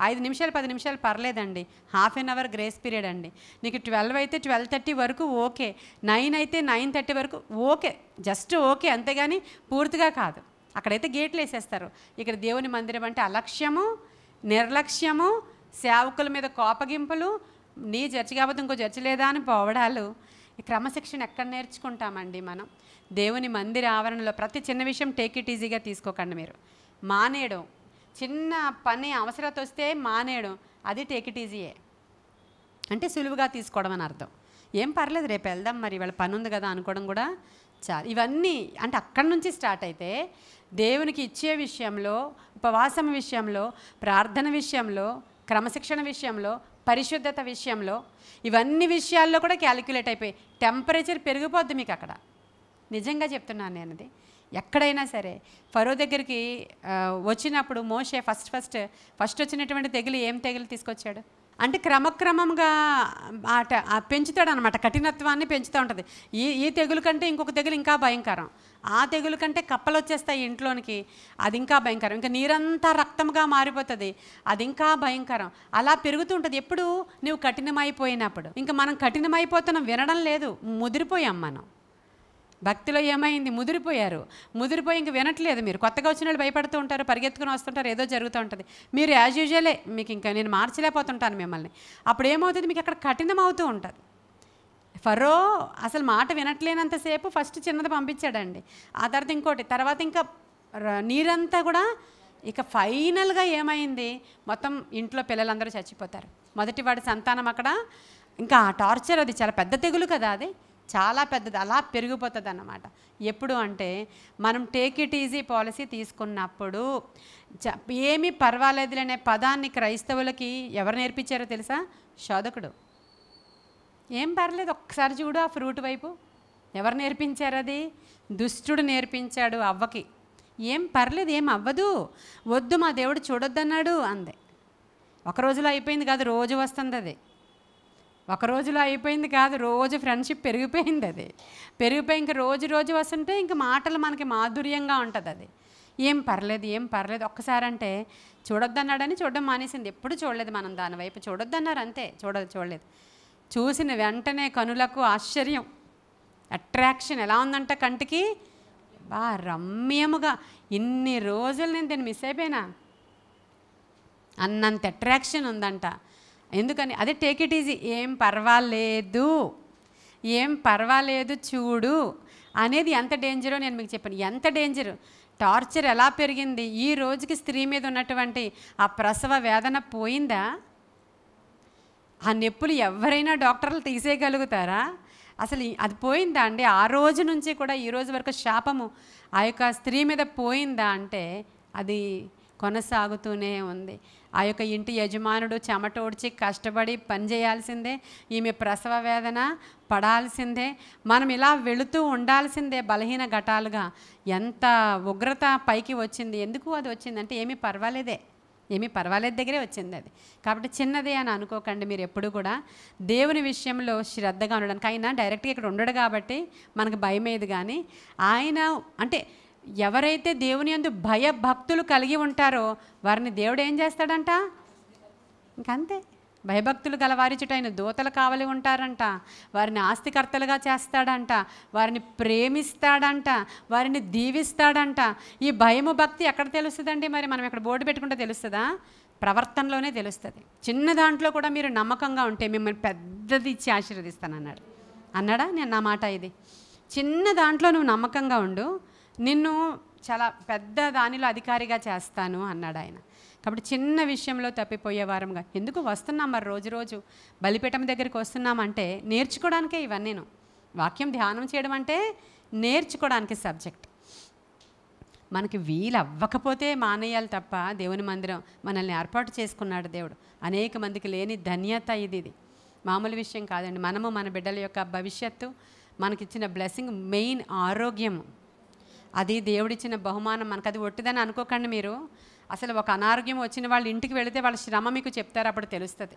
5 నిమిషాలు 10 నిమిషాలు పర్లేదండి, ½ an hour గ్రేస్ పీరియడ్ అండి. నీకు 12 అయితే 12:30 వరకు ఓకే, 9 అయితే 9:30 వరకు ఓకే, జస్ట్ ఓకే, అంతేగాని పూర్తిగా కాదు. అక్కడైతే గేట్లు వేసేస్తారు. ఇక్కడ దేవుని మందిరం అంటే అలక్ష్యము, నిర్లక్ష్యము, సేవకుల మీద కోపగింపులు, నీ చర్చి కాకపోతే ఇంకో చర్చి లేదా అని పోవడాలు. ఈ క్రమశిక్షణ ఎక్కడ నేర్చుకుంటామండి మనం? దేవుని మందిర ఆవరణలో ప్రతి చిన్న విషయం టేక్ ఇట్ ఈజీగా తీసుకోకండి మీరు. మానేయడం, చిన్న పని అవసరత వస్తే మానేయడం, అది టేక్ ఇట్ ఈజీయే అంటే సులువుగా తీసుకోవడం అని అర్థం. ఏం పర్లేదు, రేపు వెళ్దాం, మరి వాళ్ళ పని ఉంది కదా అనుకోవడం కూడా చాలు. ఇవన్నీ అంటే అక్కడి నుంచి స్టార్ట్ అయితే దేవునికి ఇచ్చే విషయంలో, ఉపవాసం విషయంలో, ప్రార్థన విషయంలో, క్రమశిక్షణ విషయంలో, పరిశుద్ధత విషయంలో, ఇవన్నీ విషయాల్లో కూడా క్యాలిక్యులేట్ అయిపోయి టెంపరేచర్ పెరిగిపోద్ది మీకు అక్కడ. నిజంగా చెప్తున్నాను నేను. అది ఎక్కడైనా సరే ఫరో దగ్గరికి వచ్చినప్పుడు మోషే ఫస్ట్ వచ్చినటువంటి తెగులు ఏం తెగులు తీసుకొచ్చాడు అంటే క్రమక్రమంగా పెంచుతాడు అనమాట, కఠినత్వాన్ని పెంచుతూ ఉంటుంది. ఈ తెగులు కంటే ఇంకొక తెగులు ఇంకా భయంకరం, ఆ తెగులు కంటే కప్పలు వచ్చేస్తాయి ఇంట్లోనికి, అది ఇంకా భయంకరం, ఇంకా నీరంతా రక్తంగా మారిపోతుంది, అది ఇంకా భయంకరం. అలా పెరుగుతుంటుంది ఎప్పుడు నువ్వు కఠినమైపోయినప్పుడు. ఇంకా మనం కఠినమైపోతున్నాం, వినడం లేదు, ముదిరిపోయాం మనం. భక్తిలో ఏమైంది? ముదిరిపోయి ఇంక వినట్లేదు. మీరు కొత్తగా వచ్చిన వాళ్ళు భయపడుతూ ఉంటారు, పరిగెత్తుకుని వస్తుంటారు, ఏదో జరుగుతూ ఉంటుంది. మీరు యాజ్ యూజువలే, మీకు ఇంకా నేను మార్చలేకపోతుంటాను మిమ్మల్ని. అప్పుడు ఏమవుతుంది, మీకు అక్కడ కఠినం అవుతూ ఉంటుంది. ఫరో అసలు మాట వినట్లేనంతసేపు ఫస్ట్ చిన్నది పంపించాడండి, ఆ తర్వాత ఇంకోటి, తర్వాత ఇంకా నీరంతా కూడా. ఇక ఫైనల్గా ఏమైంది, మొత్తం ఇంట్లో పిల్లలందరూ చచ్చిపోతారు. మొదటి వాడి సంతానం అక్కడ. ఇంకా ఆ టార్చర్, అది చాలా పెద్ద తెగులు కదా, అది చాలా పెద్దది, అలా పెరిగిపోతుంది అన్నమాట. ఎప్పుడు అంటే మనం టేక్ ఇట్ ఈజీ పాలసీ తీసుకున్నప్పుడు. ఏమీ పర్వాలేదులనే పదాన్ని క్రైస్తవులకి ఎవరు నేర్పించారో తెలుసా? శోధకుడు. ఏం పర్లేదు, ఒక్కసారి చూడు ఆ ఫ్రూట్ వైపు. ఎవరు నేర్పించారు అది? దుష్టుడు నేర్పించాడు అవ్వకి. ఏం పర్లేదు, ఏం అవ్వదు, వద్దు మా దేవుడు చూడొద్దన్నాడు అందే. ఒక రోజులో అయిపోయింది కాదు, రోజు వస్తుంది అది. ఒక రోజులో అయిపోయింది కాదు, రోజు ఫ్రెండ్షిప్ పెరిగిపోయింది. అది పెరిగిపోయి ఇంక రోజు వస్తుంటే ఇంక మాటలు మనకి మాధుర్యంగా ఉంటుంది. అది ఏం పర్లేదు ఒక్కసారి అంటే చూడొద్దన్నాడని చూడడం మానేసింది. ఎప్పుడు చూడలేదు మనం దాని వైపు, చూడొద్దన్నారు అంతే, చూడలేదు. చూసిన వెంటనే కనులకు ఆశ్చర్యం, అట్రాక్షన్ ఎలా ఉందంట కంటికి, రమ్యముగా. ఇన్ని రోజులు నేను దీన్ని మిస్ అయిపోయినా అన్నంత అట్రాక్షన్ ఉందంట. ఎందుకని? అదే టేక్ ఇట్ ఈజీ, ఏం పర్వాలేదు చూడు అనేది ఎంత డేంజరో నేను మీకు చెప్పాను. ఎంత డేంజరు, టార్చర్ ఎలా పెరిగింది. ఈ రోజుకి స్త్రీ మీద ఉన్నటువంటి ఆ ప్రసవ వేదన పోయిందా? ఆ నొప్పులు ఎవరైనా డాక్టర్లు తీసేయగలుగుతారా? అసలు అది పోయిందా అండి? ఆ రోజు నుంచి కూడా ఈ రోజు వరకు శాపము ఆ యొక్క స్త్రీ మీద పోయిందా అంటే అది కొనసాగుతూనే ఉంది. ఆ యొక్క ఇంటి యజమానుడు చెమటోడ్చి కష్టపడి పని చేయాల్సిందే, ఈమె ప్రసవ వేదన పడాల్సిందే, మనం ఇలా వెళుతూ ఉండాల్సిందే బలహీన ఘటాలుగా. ఎంత ఉగ్రత పైకి వచ్చింది. ఎందుకు అది వచ్చిందంటే ఏమీ పర్వాలేదు దగ్గరే వచ్చింది అది. కాబట్టి చిన్నదే అని అనుకోకండి మీరు ఎప్పుడు కూడా. దేవుని విషయంలో శ్రద్ధగా ఉండడానికి ఆయన డైరెక్ట్గా ఇక్కడ ఉండడు కాబట్టి మనకు భయమేది. కానీ ఆయన అంటే ఎవరైతే దేవుని యందు భయభక్తులు కలిగి ఉంటారో వారిని దేవుడు ఏం చేస్తాడంట? ఇంకంతే. భయభక్తులు గలవారిచుట ఆయన దూతలు కావలి ఉంటారంట, వారిని ఆస్తికర్తలుగా చేస్తాడంట, వారిని ప్రేమిస్తాడంట, వారిని దీవిస్తాడంట. ఈ భయము భక్తి ఎక్కడ తెలుస్తుందండి? మరి మనం ఇక్కడ బోర్డు పెట్టుకుంటే తెలుస్తుందా? ప్రవర్తనలోనే తెలుస్తుంది. చిన్న దాంట్లో కూడా మీరు నమ్మకంగా ఉంటే మిమ్మల్ని పెద్దది ఇచ్చి ఆశీర్వదిస్తానన్నాడు. అన్నాడా? నేను నా మాట ఇది. చిన్న దాంట్లో నువ్వు నమ్మకంగా ఉండు, నిన్ను చాలా పెద్ద దానిలో అధికారిగా చేస్తాను అన్నాడు ఆయన. కాబట్టి చిన్న విషయంలో తప్పిపోయే వారంగా ఎందుకు వస్తున్నాం? మరి రోజు బలిపీఠం దగ్గరికి వస్తున్నామంటే నేర్చుకోవడానికే ఇవన్నీను. వాక్యం ధ్యానం చేయడం అంటే నేర్చుకోవడానికి సబ్జెక్ట్. మనకి వీలు అవ్వకపోతే మానేయాలి తప్ప దేవుని మందిరం మనల్ని ఏర్పాటు చేసుకున్నాడు దేవుడు. అనేక మందికి లేని ధన్యత ఇది మామూలు విషయం కాదండి. మనము మన బిడ్డల యొక్క భవిష్యత్తు, మనకిచ్చిన బ్లెస్సింగ్, మెయిన్ ఆరోగ్యము, అది దేవుడిచ్చిన బహుమానం మనకు. అది ఒట్టిదని అనుకోకండి మీరు. అసలు ఒక అనారోగ్యం వచ్చిన వాళ్ళ ఇంటికి వెళితే వాళ్ళ శ్రమ మీకు చెప్తారు, అప్పుడు తెలుస్తుంది.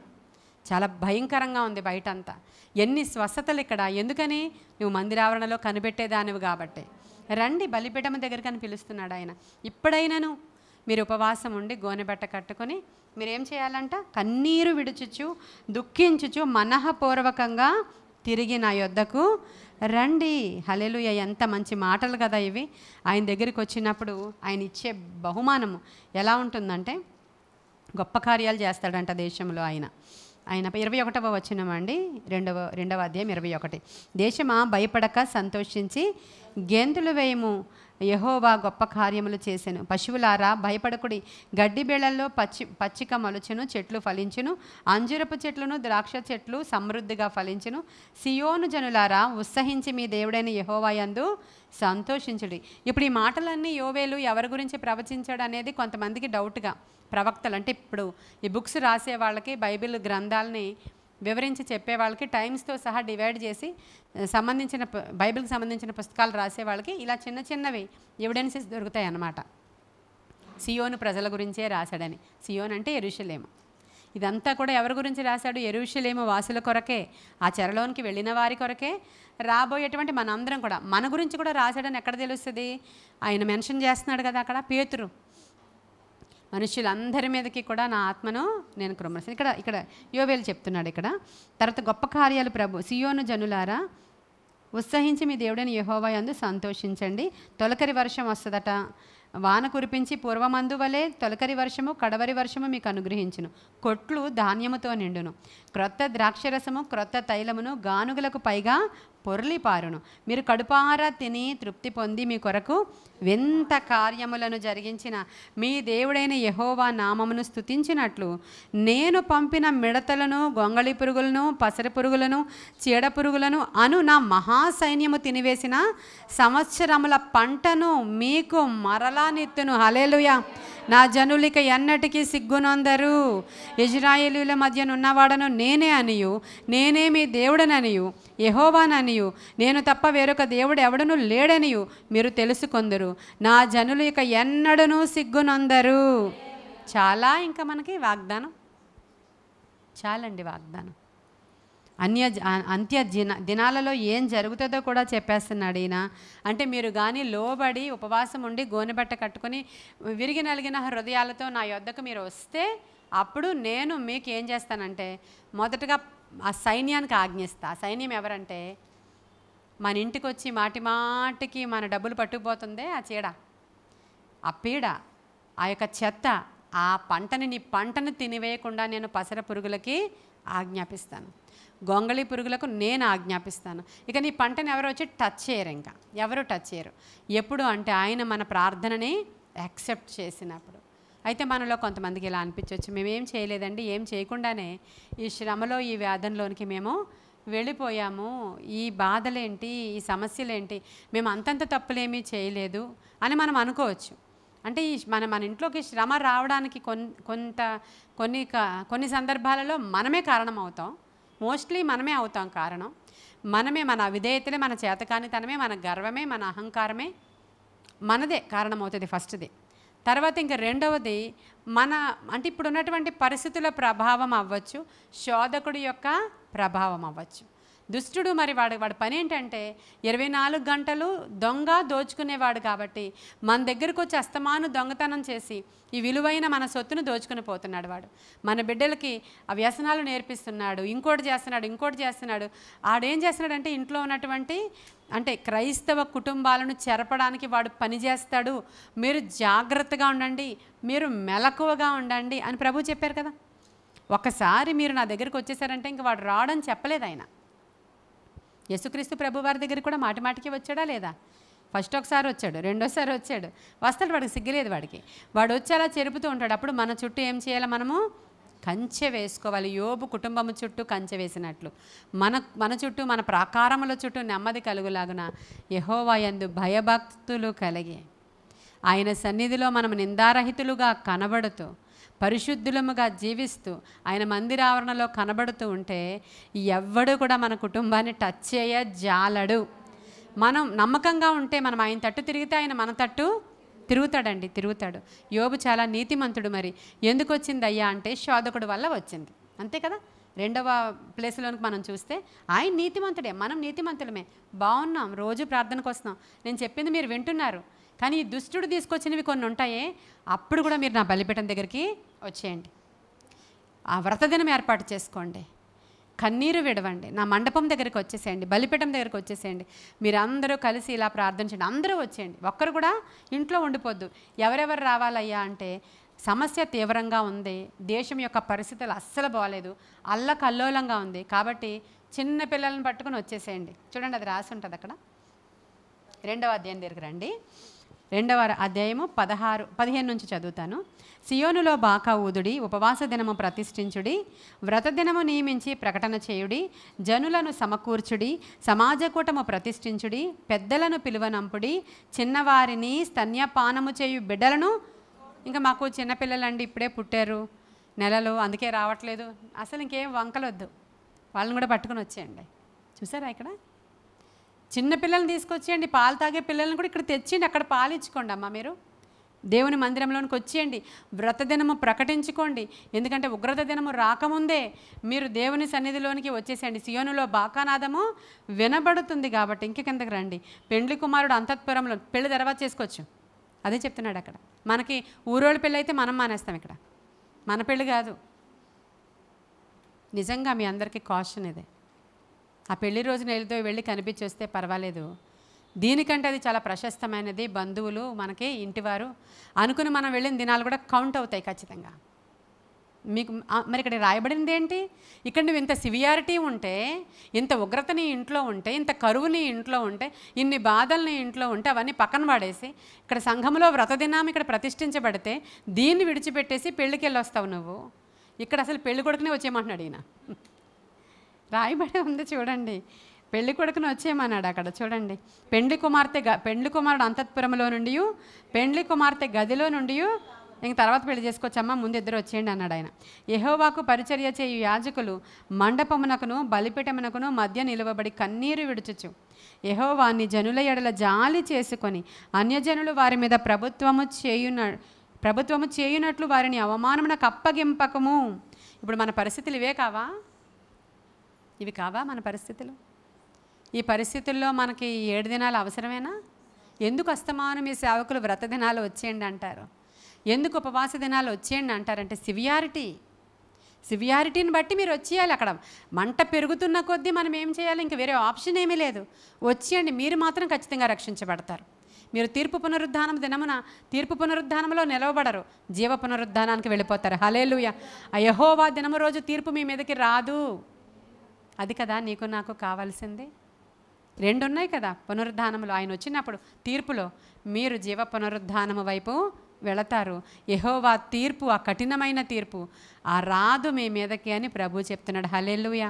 చాలా భయంకరంగా ఉంది బయటంతా. ఎన్ని స్వస్థతలు ఇక్కడ. ఎందుకని? నువ్వు మందిరావరణలో కనిపెట్టేదానివి కాబట్టి. రండి బలిపీఠం దగ్గరికి అని పిలుస్తున్నాడు ఆయన. ఇప్పుడైనాను మీరు ఉపవాసం ఉండి గోనెబట్ట కట్టుకొని మీరేం చేయాలంట? కన్నీరు విడుచుచు దుఃఖించుచు మనఃపూర్వకంగా తిరిగి నా యొద్దకు రండి. హల్లెలూయా. ఎంత మంచి మాటలు కదా ఇవి. ఆయన దగ్గరికి వచ్చినప్పుడు ఆయన ఇచ్చే బహుమానము ఎలా ఉంటుందంటే గొప్ప కార్యాలు చేస్తాడంట దేశంలో ఆయన. 21వ వచనం అండి, రెండవ అధ్యాయం 21. దేశమా భయపడక సంతోషించి గెంతులు వేయము, యెహోవా గొప్ప కార్యములు చేసెను. పశువులారా భయపడకుడి, గడ్డి బేళల్లో పచ్చిక మొలుచును, చెట్లు ఫలించును, అంజురపు చెట్లను ద్రాక్ష చెట్లు సమృద్ధిగా ఫలించును. సియోను జనులారా ఉత్సహించి మీ దేవుడైన యెహోవా యందు సంతోషించుడి. ఇప్పుడు ఈ మాటలన్నీ యోవేలు ఎవరి గురించి ప్రవచించాడు అనేది కొంతమందికి డౌట్గా. ప్రవక్తలు అంటే ఇప్పుడు ఈ బుక్స్ రాసే వాళ్ళకి, బైబిల్ గ్రంథాలని వివరించి చెప్పే వాళ్ళకి, టైమ్స్తో సహా డివైడ్ చేసి బైబిల్కి సంబంధించిన పుస్తకాలు రాసే వాళ్ళకి ఇలా చిన్నవి ఎవిడెన్సెస్ దొరుకుతాయి అన్నమాట. సియోను ప్రజల గురించే రాశాడని. సియోన్ అంటే యెరూషలేము. ఇదంతా కూడా ఎవరి గురించి రాశాడు? యెరూషలేము వాసుల కొరకే, ఆ చెరలోనికి వెళ్ళిన వారి కొరకే, రాబోయేటువంటి మనందరం కూడా మన గురించి కూడా రాశాడని ఎక్కడ తెలుస్తుంది? ఆయన మెన్షన్ చేస్తున్నాడు కదా అక్కడ. పేతురు, మనుషులందరి మీదకి కూడా నా ఆత్మను నేను కుమ్మరిస్తాను. ఇక్కడ యోవేలు చెప్తున్నాడు ఇక్కడ. తర్వాత గొప్ప కార్యాలు ప్రభు. సియోను జనులారా ఉత్సహించి మీ దేవుడైన యెహోవా యందు సంతోషించండి. తొలకరి వర్షం వస్తుందట, వాన కురిపించి పూర్వమందు వలె తొలకరి వర్షము కడవరి వర్షము మీకు అనుగ్రహించును. కొట్లు ధాన్యముతో నిండును, క్రొత్త ద్రాక్షరసము క్రొత్త తైలమును గానుగులకు పైగా పొర్లి పారును. మీరు కడుపారా తిని తృప్తి పొంది మీ కొరకు వింత కార్యములను జరిగించిన మీ దేవుడైన యెహోవా నామమును స్తుతించినట్లు నేను పంపిన మిడతలను, గొంగళి పురుగులను, పసర పురుగులను, చీడ పురుగులను అను నా మహాసైన్యము తినివేసిన సంవత్సరముల పంటను మీకు మరలా నెత్తును. హల్లెలూయా. నా జనులిక ఎన్నటికీ సిగ్గునందరు. ఇజ్రాయేలీయుల మధ్యనున్నవాడను నేనే అనియు, నేనే మీ దేవుడననియు, యెహోవాననియు, నేను తప్ప వేరొక దేవుడు ఎవడను లేడనియు మీరు తెలుసుకొందరు. నా జనులు ఇక ఎన్నడను సిగ్గునందరు. చాలా ఇంకా మనకి వాగ్దానం చాలండి. వాగ్దానం అంత్య దినాలలో ఏం జరుగుతుందో కూడా చెప్పేస్తున్నాడు ఈయన. అంటే మీరు కానీ లోబడి ఉపవాసం ఉండి గోనెబట్ట కట్టుకొని విరిగి నలిగిన హృదయాలతో నా యొద్దకు మీరు వస్తే అప్పుడు నేను మీకు ఏం చేస్తానంటే మొదటగా ఆ సైన్యానికి ఆజ్ఞిస్తా. ఆ సైన్యం ఎవరంటే మన ఇంటికి వచ్చి మాటికి మన డబ్బులు పట్టుకుపోతుందే ఆ చీడ, ఆ పీడ, ఆ యొక్క చెత్త, ఆ పంటని నీ పంటను తినివేయకుండా నేను పసర పురుగులకి ఆజ్ఞాపిస్తాను. గొంగళి పురుగులకు నేను ఆజ్ఞాపిస్తాను. ఇక నీ పంటను ఎవరు వచ్చి టచ్ చేయరు, ఇంకా ఎవరు టచ్ చేయరు. ఎప్పుడు అంటే ఆయన మన ప్రార్థనని యాక్సెప్ట్ చేసినప్పుడు. అయితే మనలో కొంతమందికి ఇలా అనిపించవచ్చు, మేమేం చేయలేదండి, ఏం చేయకుండానే ఈ శ్రమలో ఈ వేదనలోనికి మేము వెళ్ళిపోయాము, ఈ బాధలేంటి, ఈ సమస్యలేంటి, మేము అంతంత తప్పులేమీ చేయలేదు అని మనం అనుకోవచ్చు. అంటే ఈ మన ఇంట్లోకి శ్రమ రావడానికి కొన్ని సందర్భాలలో మనమే కారణం అవుతాం. మోస్ట్లీ మనమే అవుతాం కారణం. మనమే, మన అవిధేయతలే, మన చేతకానితనమే, మన గర్వమే, మన అహంకారమే మనదే కారణమవుతుంది ఫస్ట్ది. తర్వాత ఇంకా రెండవది అంటే ఇప్పుడు ఉన్నటువంటి పరిస్థితుల ప్రభావం అవ్వచ్చు, శోధకుడి యొక్క ప్రభావం అవ్వచ్చు. దుష్టుడు మరి వాడి పని ఏంటంటే 24 గంటలు దోచుకునేవాడు కాబట్టి మన దగ్గరకు వచ్చి అస్తమాను దొంగతనం చేసి ఈ విలువైన మన సొత్తును దోచుకుని పోతున్నాడు. వాడు మన బిడ్డలకి ఆ వ్యసనాలు నేర్పిస్తున్నాడు, ఇంకోటి చేస్తున్నాడు. ఆడేం చేస్తున్నాడంటే ఇంట్లో ఉన్నటువంటి అంటే క్రైస్తవ కుటుంబాలను చెరపడానికి వాడు పనిచేస్తాడు. మీరు జాగ్రత్తగా ఉండండి, మీరు మెలకువగా ఉండండి అని ప్రభు చెప్పారు కదా. ఒకసారి మీరు నా దగ్గరికి వచ్చేసారంటే ఇంక వాడు రావడని చెప్పలేదు ఆయన. యేసుక్రీస్తు ప్రభు వారి దగ్గరికి కూడా మాటిమాటికి వచ్చాడా లేదా? ఫస్ట్ ఒకసారి వచ్చాడు, రెండోసారి వచ్చాడు, వస్తాడు. వాడికి సిగ్గులేదు. వాడు వచ్చి అలా చెరుపుతూ ఉంటాడు. అప్పుడు మన చుట్టూ ఏం చేయాలి? మనము కంచె వేసుకోవాలి. యోబు కుటుంబము చుట్టూ కంచె వేసినట్లు మన చుట్టూ, మన ప్రాకారముల చుట్టూ నెమ్మది కలుగులాగున యెహోవా యందు భయభక్తులు కలిగి ఆయన సన్నిధిలో మనం నిందారహితులుగా కనబడుతూ పరిశుద్ధులముగా జీవిస్తూ ఆయన మందిరావరణలో కనబడుతూ ఉంటే ఎవ్వడు కూడా మన కుటుంబాన్ని టచ్ చేయజాలడు. మనం నమ్మకంగా ఉంటే మనం ఆయన తట్టు తిరిగితే ఆయన మన తట్టు తిరుగుతాడు. యోబు చాలా నీతిమంతుడు. మరి ఎందుకు వచ్చింది అయ్యా అంటే శోధకుడు వల్ల వచ్చింది, అంతే కదా. రెండవ ప్లేస్లోనికి మనం చూస్తే ఆయన నీతిమంతుడే, మనం నీతిమంతులమే, బాగున్నాం, రోజు ప్రార్థనకు వస్తున్నాం, నేను చెప్పింది మీరు వింటున్నారు. కానీ ఈ దుష్టుడు తీసుకొచ్చినవి కొన్ని ఉంటాయే, అప్పుడు కూడా మీరు నా బలిపీఠం దగ్గరికి వచ్చేయండి, ఆ వ్రతదినం ఏర్పాటు చేసుకోండి, కన్నీరు విడవండి, నా మండపం దగ్గరికి వచ్చేసేయండి, బలిపీఠం దగ్గరికి వచ్చేసేయండి, మీరు అందరూ కలిసి ఇలా ప్రార్థించండి, అందరూ వచ్చేయండి, ఒక్కరు కూడా ఇంట్లో ఉండిపోద్దు. ఎవరెవరు రావాలయ్యా అంటే సమస్య తీవ్రంగా ఉంది, దేశం యొక్క పరిస్థితులు అస్సలు బాగలేదు, అల్లకల్లోలంగా ఉంది, కాబట్టి చిన్న పిల్లలను పట్టుకుని వచ్చేసేయండి. చూడండి, అది రాసి ఉంటుంది అక్కడ. 2వ అధ్యాయం దగ్గరికి రండి. 2వ అధ్యాయము 15 నుంచి చదువుతాను. సియోనులో బాకా ఊదుడి, ఉపవాస దినము ప్రతిష్ఠించుడి, వ్రత దినము నియమించి ప్రకటన చేయుడి, జనులను సమకూర్చుడి, సమాజకూటము ప్రతిష్ఠించుడి, పెద్దలను పిలువనంపుడి, చిన్నవారిని స్తన్యపానము చేయు బిడ్డలను, ఇంకా మాకు చిన్నపిల్లలండి ఇప్పుడే పుట్టారు, నెలలు, అందుకే రావట్లేదు, అసలు ఇంకేం వంకలొద్దు, వాళ్ళని కూడా పట్టుకుని వచ్చేయండి. చూసారా ఇక్కడ చిన్నపిల్లల్ని తీసుకొచ్చేయండి, పాలు తాగే పిల్లల్ని కూడా ఇక్కడ తెచ్చేయండి, అక్కడ పాలు ఇచ్చుకోండి అమ్మ. మీరు దేవుని మందిరంలోనికి వచ్చేయండి, వ్రత దినము ప్రకటించుకోండి. ఎందుకంటే ఉగ్రత దినము రాకముందే మీరు దేవుని సన్నిధిలోనికి వచ్చేసేయండి. సియోనులో బాకానాదము వినబడుతుంది కాబట్టి. ఇంక కిందకి రండి. పెండ్లి కుమారుడు అంతఃపురంలో, పెళ్లి తర్వాత చేసుకోవచ్చు, అదే చెప్తున్నాడు అక్కడ. మనకి ఊరోళ్ళ పెళ్ళి అయితే మనం మానేస్తాం, ఇక్కడ మన పెళ్ళి కాదు. నిజంగా మీ అందరికీ కాషన్ ఇదే. ఆ పెళ్లి రోజున వెళ్ళి కనిపించి వస్తే పర్వాలేదు, దీనికంటే అది చాలా ప్రశస్తమైనది. బంధువులు, మనకి ఇంటివారు అనుకుని మనం వెళ్ళిన దినాలు కూడా కౌంట్ అవుతాయి ఖచ్చితంగా. మీకు మరి ఇక్కడ రాయబడింది ఏంటి? ఇక్కడ నువ్వు ఇంత సివియారిటీ ఉంటే, ఇంత ఉగ్రత నీ ఇంట్లో ఉంటే, ఇంత కరువు నీ ఇంట్లో ఉంటే, ఇన్ని బాధలు నీ ఇంట్లో ఉంటే అవన్నీ పక్కన పడేసి ఇక్కడ సంఘంలో వ్రతదినం ఇక్కడ ప్రతిష్ఠించబడితే దీన్ని విడిచిపెట్టేసి పెళ్ళికి వెళ్ళి వస్తావు నువ్వు. ఇక్కడ అసలు పెళ్లి కొడుకునే వచ్చేయమంటున్నాడు ఈయన. రాయబడి ఉంది చూడండి, పెళ్లి కొడుకుని వచ్చేయమన్నాడు అక్కడ. చూడండి, పెండ్లి కుమారుడు అంతఃపురంలో నుండి, పెండ్లి కుమార్తె గదిలో నుండి, ఇంక తర్వాత పెళ్లి చేసుకోవచ్చమ్మా, ముందు ఇద్దరు వచ్చేయండి అన్నాడు ఆయన. యెహోవాకు పరిచర్య చేయు యాజకులు మండపమునకును బలిపీఠమునకును మధ్య నిలువబడి కన్నీరు విడుచుచు యెహోవాని జనుల ఎడల జాలి చేసుకొని అన్యజనులు వారి మీద ప్రభుత్వము చేయునట్లు వారిని అవమానమునకు అప్పగింపకము. ఇప్పుడు మన పరిస్థితులు ఇవి కావా మన పరిస్థితులు? ఈ పరిస్థితుల్లో మనకి 7 దినాలు అవసరమేనా? ఎందుకు అస్తమానం మీ సేవకులు వ్రత దినాలు వచ్చేయండి అంటారు, ఎందుకు ఉపవాస దినాలు వచ్చేయండి అంటారంటే సివియారిటీని బట్టి మీరు వచ్చేయాలి. అక్కడ మంట పెరుగుతున్న కొద్దీ మనం ఏం చేయాలి? ఇంక వేరే ఆప్షన్ ఏమీ లేదు, వచ్చేయండి. మీరు మాత్రం ఖచ్చితంగా రక్షించబడతారు. మీరు తీర్పు పునరుద్ధానంలో నిలవబడరు, జీవ పునరుద్ధానానికి వెళ్ళిపోతారు. హల్లెలూయా. ఆ యెహోవా దినము రోజు తీర్పు మీ మీదకి రాదు, అది కదా నీకు నాకు కావాల్సింది. రెండు ఉన్నాయి కదా పునరుద్ధానములో. ఆయన వచ్చినప్పుడు తీర్పులో మీరు జీవ పునరుద్ధానము వైపు వెళతారు. యెహోవా తీర్పు, ఆ కఠినమైన తీర్పు ఆ రాదు మీ మీదకి అని ప్రభు చెప్తున్నాడు. హల్లెలూయా.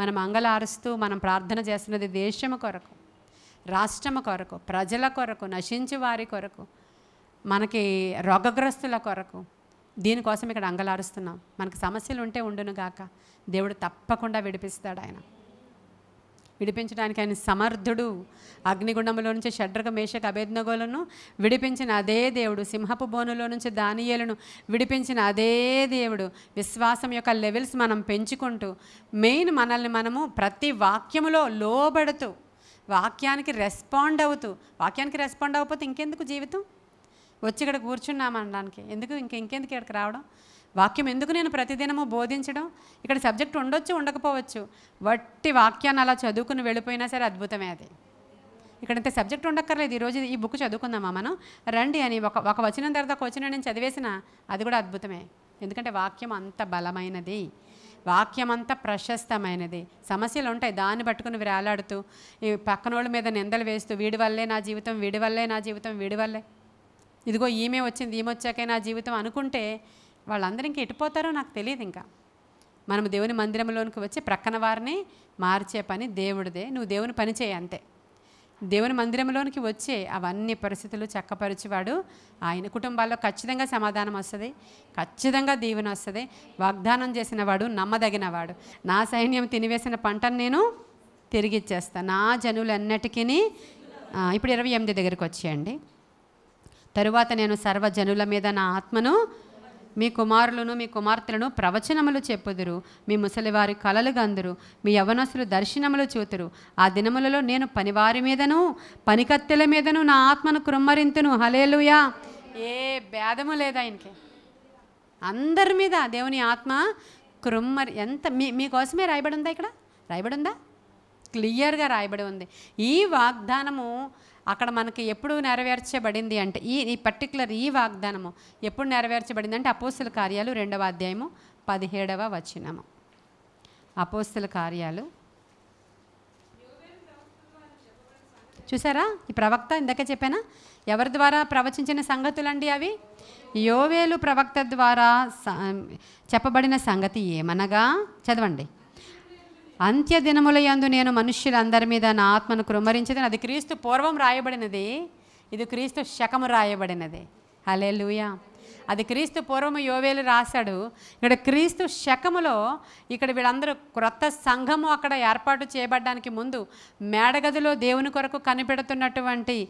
మనం అంగలారుస్తూ మనం ప్రార్థన చేస్తున్నది దేశము కొరకు, రాష్ట్రము కొరకు, ప్రజల కొరకు, నశించు వారి కొరకు, మనకి రోగగ్రస్తుల కొరకు. దీనికోసం ఇక్కడ అంగలారుస్తున్నాం. మనకు సమస్యలు ఉంటే ఉండును గాక, దేవుడు తప్పకుండా విడిపిస్తాడు. ఆయన విడిపించడానికి ఆయన సమర్థుడు. అగ్నిగుండంలో నుంచి షడ్రక మేషక అబేద్నగోలను విడిపించిన అదే దేవుడు, సింహపు బోనులో నుంచి దానియేలును విడిపించిన అదే దేవుడు. విశ్వాసం యొక్క లెవెల్స్ మనం పెంచుకుంటూ, మెయిన్ మనల్ని మనము ప్రతి వాక్యములో లోబడుతూ, వాక్యానికి రెస్పాండ్ అవుతూ. వాక్యానికి రెస్పాండ్ అవ్వకపోతే ఇంకెందుకు జీవితం? వచ్చి ఇక్కడ కూర్చున్నామనడానికి ఎందుకు? ఇంకెందుకు ఇక్కడికి రావడం? వాక్యం ఎందుకు నేను ప్రతిదినము బోధించడం? ఇక్కడ సబ్జెక్ట్ ఉండొచ్చు, ఉండకపోవచ్చు. వట్టి వాక్యాన్ని అలా చదువుకుని వెళ్ళిపోయినా సరే అద్భుతమే అది. ఇక్కడంతే సబ్జెక్ట్ ఉండక్కర్లేదు. ఈరోజు ఈ బుక్ చదువుకుందామా మనం, రండి అని ఒక వచనం తర్వాత ఒక వచనం నేను చదివేసిన అది కూడా అద్భుతమే. ఎందుకంటే వాక్యం అంత బలమైనది, వాక్యం అంతా ప్రశస్తమైనది. సమస్యలు ఉంటాయి, దాన్ని పట్టుకుని వేలాడుతూ ఈ పక్కనోళ్ళ మీద నిందలు వేస్తూ, వీడి వల్లే నా జీవితం, వీడి వల్లే నా జీవితం, వీడి వల్లే, ఇదిగో ఈమె వచ్చింది, ఈమె వచ్చాకే నా జీవితం అనుకుంటే వాళ్ళందరూ ఇంక ఎటుపోతారో నాకు తెలియదు. ఇంకా మనం దేవుని మందిరంలోనికి వచ్చి ప్రక్కన వారిని మార్చే పని దేవుడిదే. నువ్వు దేవుని పని చేయి అంతే. దేవుని మందిరంలోనికి వచ్చే అవన్నీ పరిస్థితులు చక్కపరిచేవాడు ఆయన. కుటుంబాల్లో ఖచ్చితంగా సమాధానం వస్తుంది, ఖచ్చితంగా దీవెన వస్తుంది. వాగ్దానం చేసిన వాడు నమ్మదగినవాడు. నా సైన్యం తినివేసిన పంటను నేను తిరిగి ఇచ్చేస్తాను నా జనులన్నిటికీ. ఇప్పుడు 28 దగ్గరికి వచ్చేయండి. తరువాత నేను సర్వజనుల మీద నా ఆత్మను, మీ కుమారులను మీ కుమార్తెలను ప్రవచనములు చెప్పుదురు, మీ ముసలివారి కలలు గందురు, మీ యవనస్తులు దర్శనములు చూతురు. ఆ దినములలో నేను పనివారి మీదను పనికత్తెల మీదను నా ఆత్మను కృమ్మరింతును. హల్లెలూయా. ఏ భేదము లేదు ఆయనకి, అందరి మీద దేవుని ఆత్మ కృమ్మరి. ఎంత మీకోసమే రాయబడి ఉందా? ఇక్కడ రాయబడి ఉందా? క్లియర్గా రాయబడి ఉంది. ఈ వాగ్దానము అక్కడ మనకి ఎప్పుడు నెరవేర్చబడింది అంటే, ఈ పర్టికులర్ ఈ వాగ్దానము ఎప్పుడు నెరవేర్చబడింది అంటే అపోస్తుల కార్యాలు 2వ అధ్యాయము 17వ వచనము. అపోస్తుల కార్యాలు చూసారా? ఈ ప్రవక్త ఇందాక చెప్పానా ఎవరి ద్వారా ప్రవచించిన సంగతులండి అవి? యోవేలు ప్రవక్త ద్వారా చెప్పబడిన సంగతి ఏమనగా, చదవండి. అంత్యదినముల యందు నేను మనుష్యులందరి మీద నా ఆత్మను కృమ్మరించదని. అది క్రీస్తు పూర్వం రాయబడినది, ఇది క్రీస్తు శకము రాయబడినది. హల్లెలూయా. అది క్రీస్తు పూర్వము యోవేలు రాశాడు. ఇక్కడ క్రీస్తు శకములో ఇక్కడ వీళ్ళందరూ క్రొత్త సంఘము అక్కడ ఏర్పాటు చేయబడడానికి ముందు మేడగదిలో దేవుని కొరకు కనిపెడుతున్నటువంటి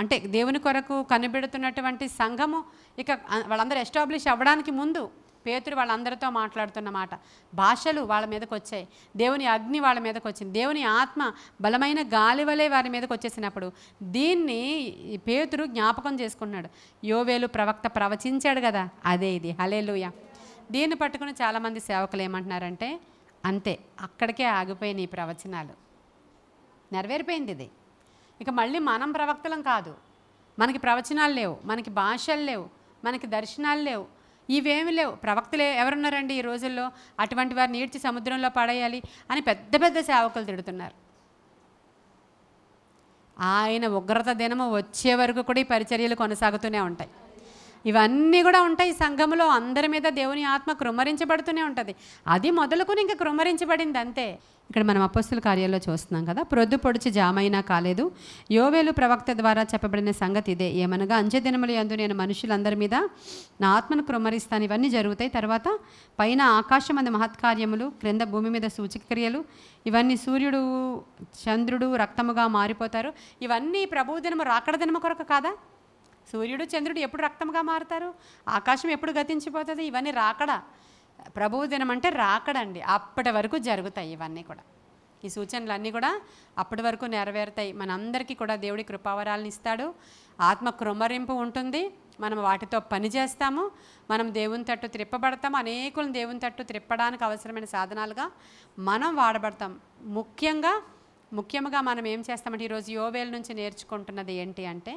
అంటే దేవుని కొరకు కనిపెడుతున్నటువంటి సంఘము ఇక వాళ్ళందరూ ఎస్టాబ్లిష్ అవ్వడానికి ముందు పేతురు వాళ్ళందరితో మాట్లాడుతున్న మాట. భాషలు వాళ్ళ మీదకి వచ్చాయి, దేవుని అగ్ని వాళ్ళ మీదకి వచ్చింది, దేవుని ఆత్మ బలమైన గాలి వలె వారి మీదకి వచ్చేసినప్పుడు దీన్ని పేతురు జ్ఞాపకం చేసుకున్నాడు. యోవేలు ప్రవక్త ప్రవచించాడు కదా, అదే ఇది. హల్లెలూయా. దీన్ని పట్టుకుని చాలామంది సేవకులు ఏమంటున్నారంటే, అంతే అక్కడికే ఆగిపోయినాయి ఈ ప్రవచనాలు, నెరవేరిపోయింది ఇది. ఇక మళ్ళీ మనం ప్రవక్తలం కాదు, మనకి ప్రవచనాలు లేవు, మనకి భాషలు లేవు, మనకి దర్శనాలు లేవు, ఇవేమి లేవు. ప్రవక్తలే ఎవరున్నారండి ఈ రోజుల్లో? అటువంటి వారిని ఈడ్చి సముద్రంలో పడేయాలి అని పెద్ద పెద్ద సేవకులు తిడుతున్నారు. ఆయన ఉగ్రత దినము వచ్చే వరకు కూడా ఈ పరిచర్యలు కొనసాగుతూనే ఉంటాయి. ఇవన్నీ కూడా ఉంటాయి. సంఘములో అందరి మీద దేవుని ఆత్మ కృమ్మరించబడుతూనే ఉంటుంది. అది మొదలుకొని ఇంకా కృమ్మరించబడింది అంతే. ఇక్కడ మనం అపోస్తుల కార్యాల్లో చూస్తున్నాం కదా, ప్రొద్దు పొడిచి జామైనా కాలేదు, యోవేలు ప్రవక్త ద్వారా చెప్పబడిన సంగతి ఇదే. ఏమనగా అంత్యదినముల యందు నేను మనుషులందరి మీద నా ఆత్మను కృమ్మరిస్తాను. ఇవన్నీ జరుగుతాయి. తర్వాత పైన ఆకాశం అందు మహత్కార్యములు, క్రింద భూమి మీద సూచక్రియలు, ఇవన్నీ సూర్యుడు చంద్రుడు రక్తముగా మారిపోతారు. ఇవన్నీ ప్రభువు దినము రాకడ దినము కొరకు కాదా? సూర్యుడు చంద్రుడు ఎప్పుడు రక్తముగా మారుతారు? ఆకాశం ఎప్పుడు గతించిపోతుంది? ఇవన్నీ రాకడ. ప్రభువు దినం అంటే రాకడండి. అప్పటి వరకు జరుగుతాయి ఇవన్నీ కూడా. ఈ సూచనలన్నీ కూడా అప్పటి వరకు నెరవేరుతాయి. మనందరికీ కూడా దేవుడి కృపావరాలను ఇస్తాడు. ఆత్మ కృమ్మరింపు ఉంటుంది. మనం వాటితో పని చేస్తాము. మనం దేవుని తట్టు త్రిప్పబడతాము. అనేకులను దేవుని తట్టు త్రిప్పడానికి అవసరమైన సాధనాలుగా మనం వాడబడతాం. ముఖ్యంగా మనం ఏం చేస్తామంటే ఈరోజు యోవేలు నుంచి నేర్చుకుంటున్నది ఏంటి అంటే,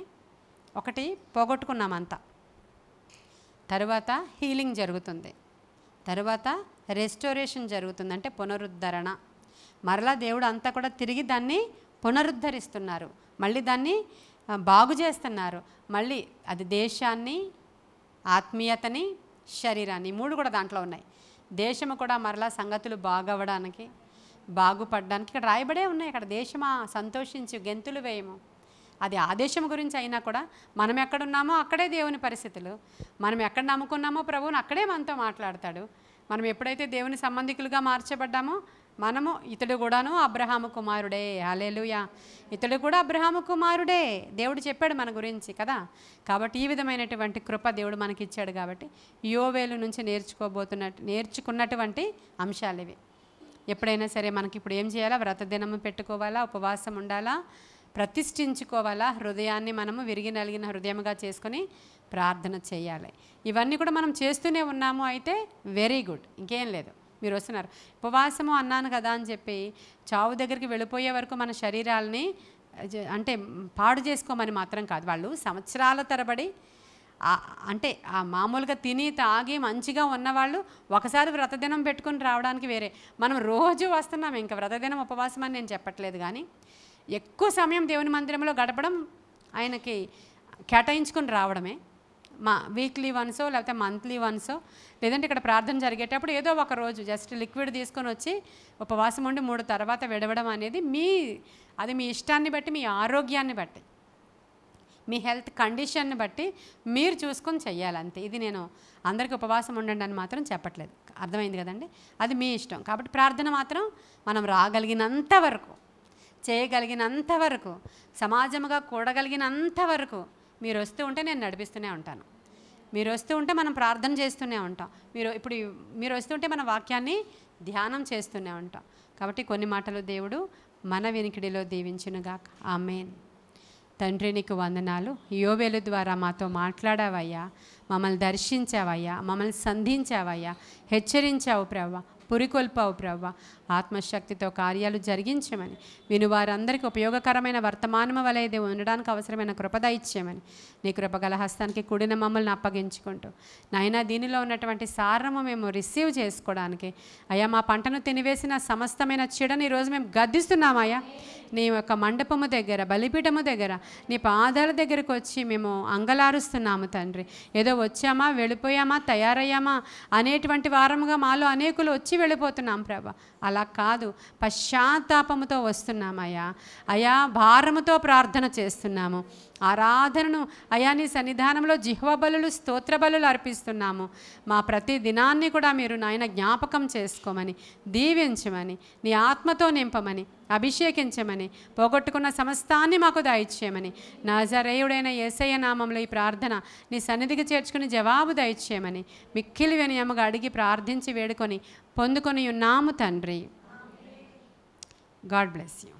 ఒకటి పోగొట్టుకున్నామంతా, తరువాత హీలింగ్ జరుగుతుంది, తరువాత రెస్టోరేషన్ జరుగుతుంది, అంటే పునరుద్ధరణ. మరలా దేవుడు అంతా కూడా తిరిగి దాన్ని పునరుద్ధరిస్తున్నారు, మళ్ళీ దాన్ని బాగు చేస్తున్నారు. మళ్ళీ అది దేశాన్ని, ఆత్మీయతని, శరీరాన్ని, 3 కూడా దాంట్లో ఉన్నాయి. దేశము కూడా మరలా సంగతులు బాగవ్వడానికి, బాగుపడడానికి ఇక్కడ రాయబడే ఉన్నాయి. అక్కడ దేశమా సంతోషించు, గెంతులు వేయము. అది ఆ దేశం గురించి అయినా కూడా మనం ఎక్కడున్నామో అక్కడే దేవుని పరిస్థితులు, మనం ఎక్కడ నమ్ముకున్నామో ప్రభువుని అక్కడే మనతో మాట్లాడతాడు. మనం ఎప్పుడైతే దేవుని సంబంధికులుగా మార్చబడ్డామో మనము, ఇతడు కూడాను అబ్రహాము కుమారుడే, హల్లెలూయా, ఇతడు కూడా అబ్రహాము కుమారుడే దేవుడు చెప్పాడు మన గురించి కదా. కాబట్టి ఈ విధమైనటువంటి కృప దేవుడు మనకి ఇచ్చాడు. కాబట్టి యోవేలు నుంచి నేర్చుకున్నటువంటి అంశాలు ఇవి. ఎప్పుడైనా సరే మనకి ఇప్పుడు ఏం చేయాలా? వ్రతదినము పెట్టుకోవాలా, ఉపవాసం ఉండాలా, ప్రతిష్ఠించుకోవాలా, హృదయాన్ని మనము విరిగి నలిగిన హృదయముగా చేసుకొని ప్రార్థన చేయాలి. ఇవన్నీ కూడా మనం చేస్తూనే ఉన్నాము. అయితే వెరీ గుడ్, ఇంకేం లేదు. మీరు వస్తున్నారు, ఉపవాసము అన్నాను కదా అని చెప్పి చావు దగ్గరికి వెళ్ళిపోయే వరకు మన శరీరాలని అంటే పాడు చేసుకోమని మాత్రం కాదు. వాళ్ళు సంవత్సరాల తరబడి అంటే ఆ మామూలుగా తిని తాగి మంచిగా ఉన్నవాళ్ళు ఒకసారి వ్రతదినం పెట్టుకుని రావడానికి వేరే. మనం రోజు వస్తున్నాం, ఇంకా వ్రతదినం ఉపవాసం అని నేను చెప్పట్లేదు, కానీ ఎక్కువ సమయం దేవుని మందిరంలో గడపడం, ఆయనకి కేటాయించుకొని రావడమే. వీక్లీ వన్సో లేకపోతే మంత్లీ వన్సో, లేదంటే ఇక్కడ ప్రార్థన జరిగేటప్పుడు ఏదో ఒక రోజు జస్ట్ లిక్విడ్ తీసుకొని వచ్చి ఉపవాసం ఉండి 3 తర్వాత విడవడం అనేది అది మీ ఇష్టాన్ని బట్టి, మీ ఆరోగ్యాన్ని బట్టి, మీ హెల్త్ కండిషన్ని బట్టి మీరు చూసుకొని చెయ్యాలంతే. ఇది నేను అందరికీ ఉపవాసం ఉండండి అని మాత్రం చెప్పట్లేదు, అర్థమైంది కదండి. అది మీ ఇష్టం. కాబట్టి ప్రార్థన మాత్రం మనం రాగలిగినంత వరకు, చేయగలిగినంత వరకు, సమాజముగా కూడగలిగినంత వరకు మీరు వస్తూ ఉంటే నేను నడిపిస్తూనే ఉంటాను. మీరు వస్తూ ఉంటే మనం ప్రార్థన చేస్తూనే ఉంటాం. మీరు వస్తుంటే మన వాక్యాన్ని ధ్యానం చేస్తూనే ఉంటాం. కాబట్టి కొన్ని మాటలు దేవుడు మన వినికిడిలో దీవించునుగాక. ఆమేన్. తండ్రి నీకు వందనాలు. యోవేలు ద్వారా మాతో మాట్లాడావయ్యా, మమ్మల్ని దర్శించావయ్యా, మమ్మల్ని సంధించావయ్యా, హెచ్చరించావు ప్రభువా, పురికొల్పావు ప్రభువా. ఆత్మశక్తితో కార్యాలు జరిగించమని, వినువారందరికీ ఉపయోగకరమైన వర్తమానము వలె ఉండడానికి అవసరమైన కృప దయచేయమని, నీ కృపగల హస్తానికి కూడిన మమ్మల్ని అప్పగించుకుంటూ నాయనా, దీనిలో ఉన్నటువంటి సారము మేము రిసీవ్ చేసుకోవడానికి అయ్యా, మా పంటను తినివేసిన సమస్తమైన చెడుని ఈరోజు మేము గద్దిస్తున్నామయ్యా. నీ యొక్క మండపము దగ్గర, బలిపీఠము దగ్గర, నీ పాదాల దగ్గరకు వచ్చి మేము అంగలారుస్తున్నాము తండ్రి. ఏదో వచ్చామా, వెళ్ళిపోయామా, తయారయ్యామా అనేటువంటి వారముగా మాలో అనేకులు వచ్చి వెళ్ళిపోతున్నాం ప్రభా. అలా కాదు, పశ్చాత్తాపముతో వస్తున్నామయ్యా. అయా, భారముతో ప్రార్థన చేస్తున్నాము. ఆరాధనను అయా నీ సన్నిధానంలో జిహ్వ బలులు, స్తోత్ర బలులు అర్పిస్తున్నాము. మా ప్రతి దినాన్ని కూడా మీరు నాయన జ్ఞాపకం చేసుకోమని, దీవించమని, నీ ఆత్మతో నింపమని, అభిషేకించమని, పోగొట్టుకున్న సమస్తాన్ని మాకు దయచేయమని, నజరేయుడైన యేసయ్య నామంలో ఈ ప్రార్థన నీ సన్నిధికి చేర్చుకుని జవాబు దయచేయమని మిక్కిలి వినయముగా అడిగి ప్రార్థించి వేడుకొని పొందుకొని ఉన్నాము తండ్రి. God bless you.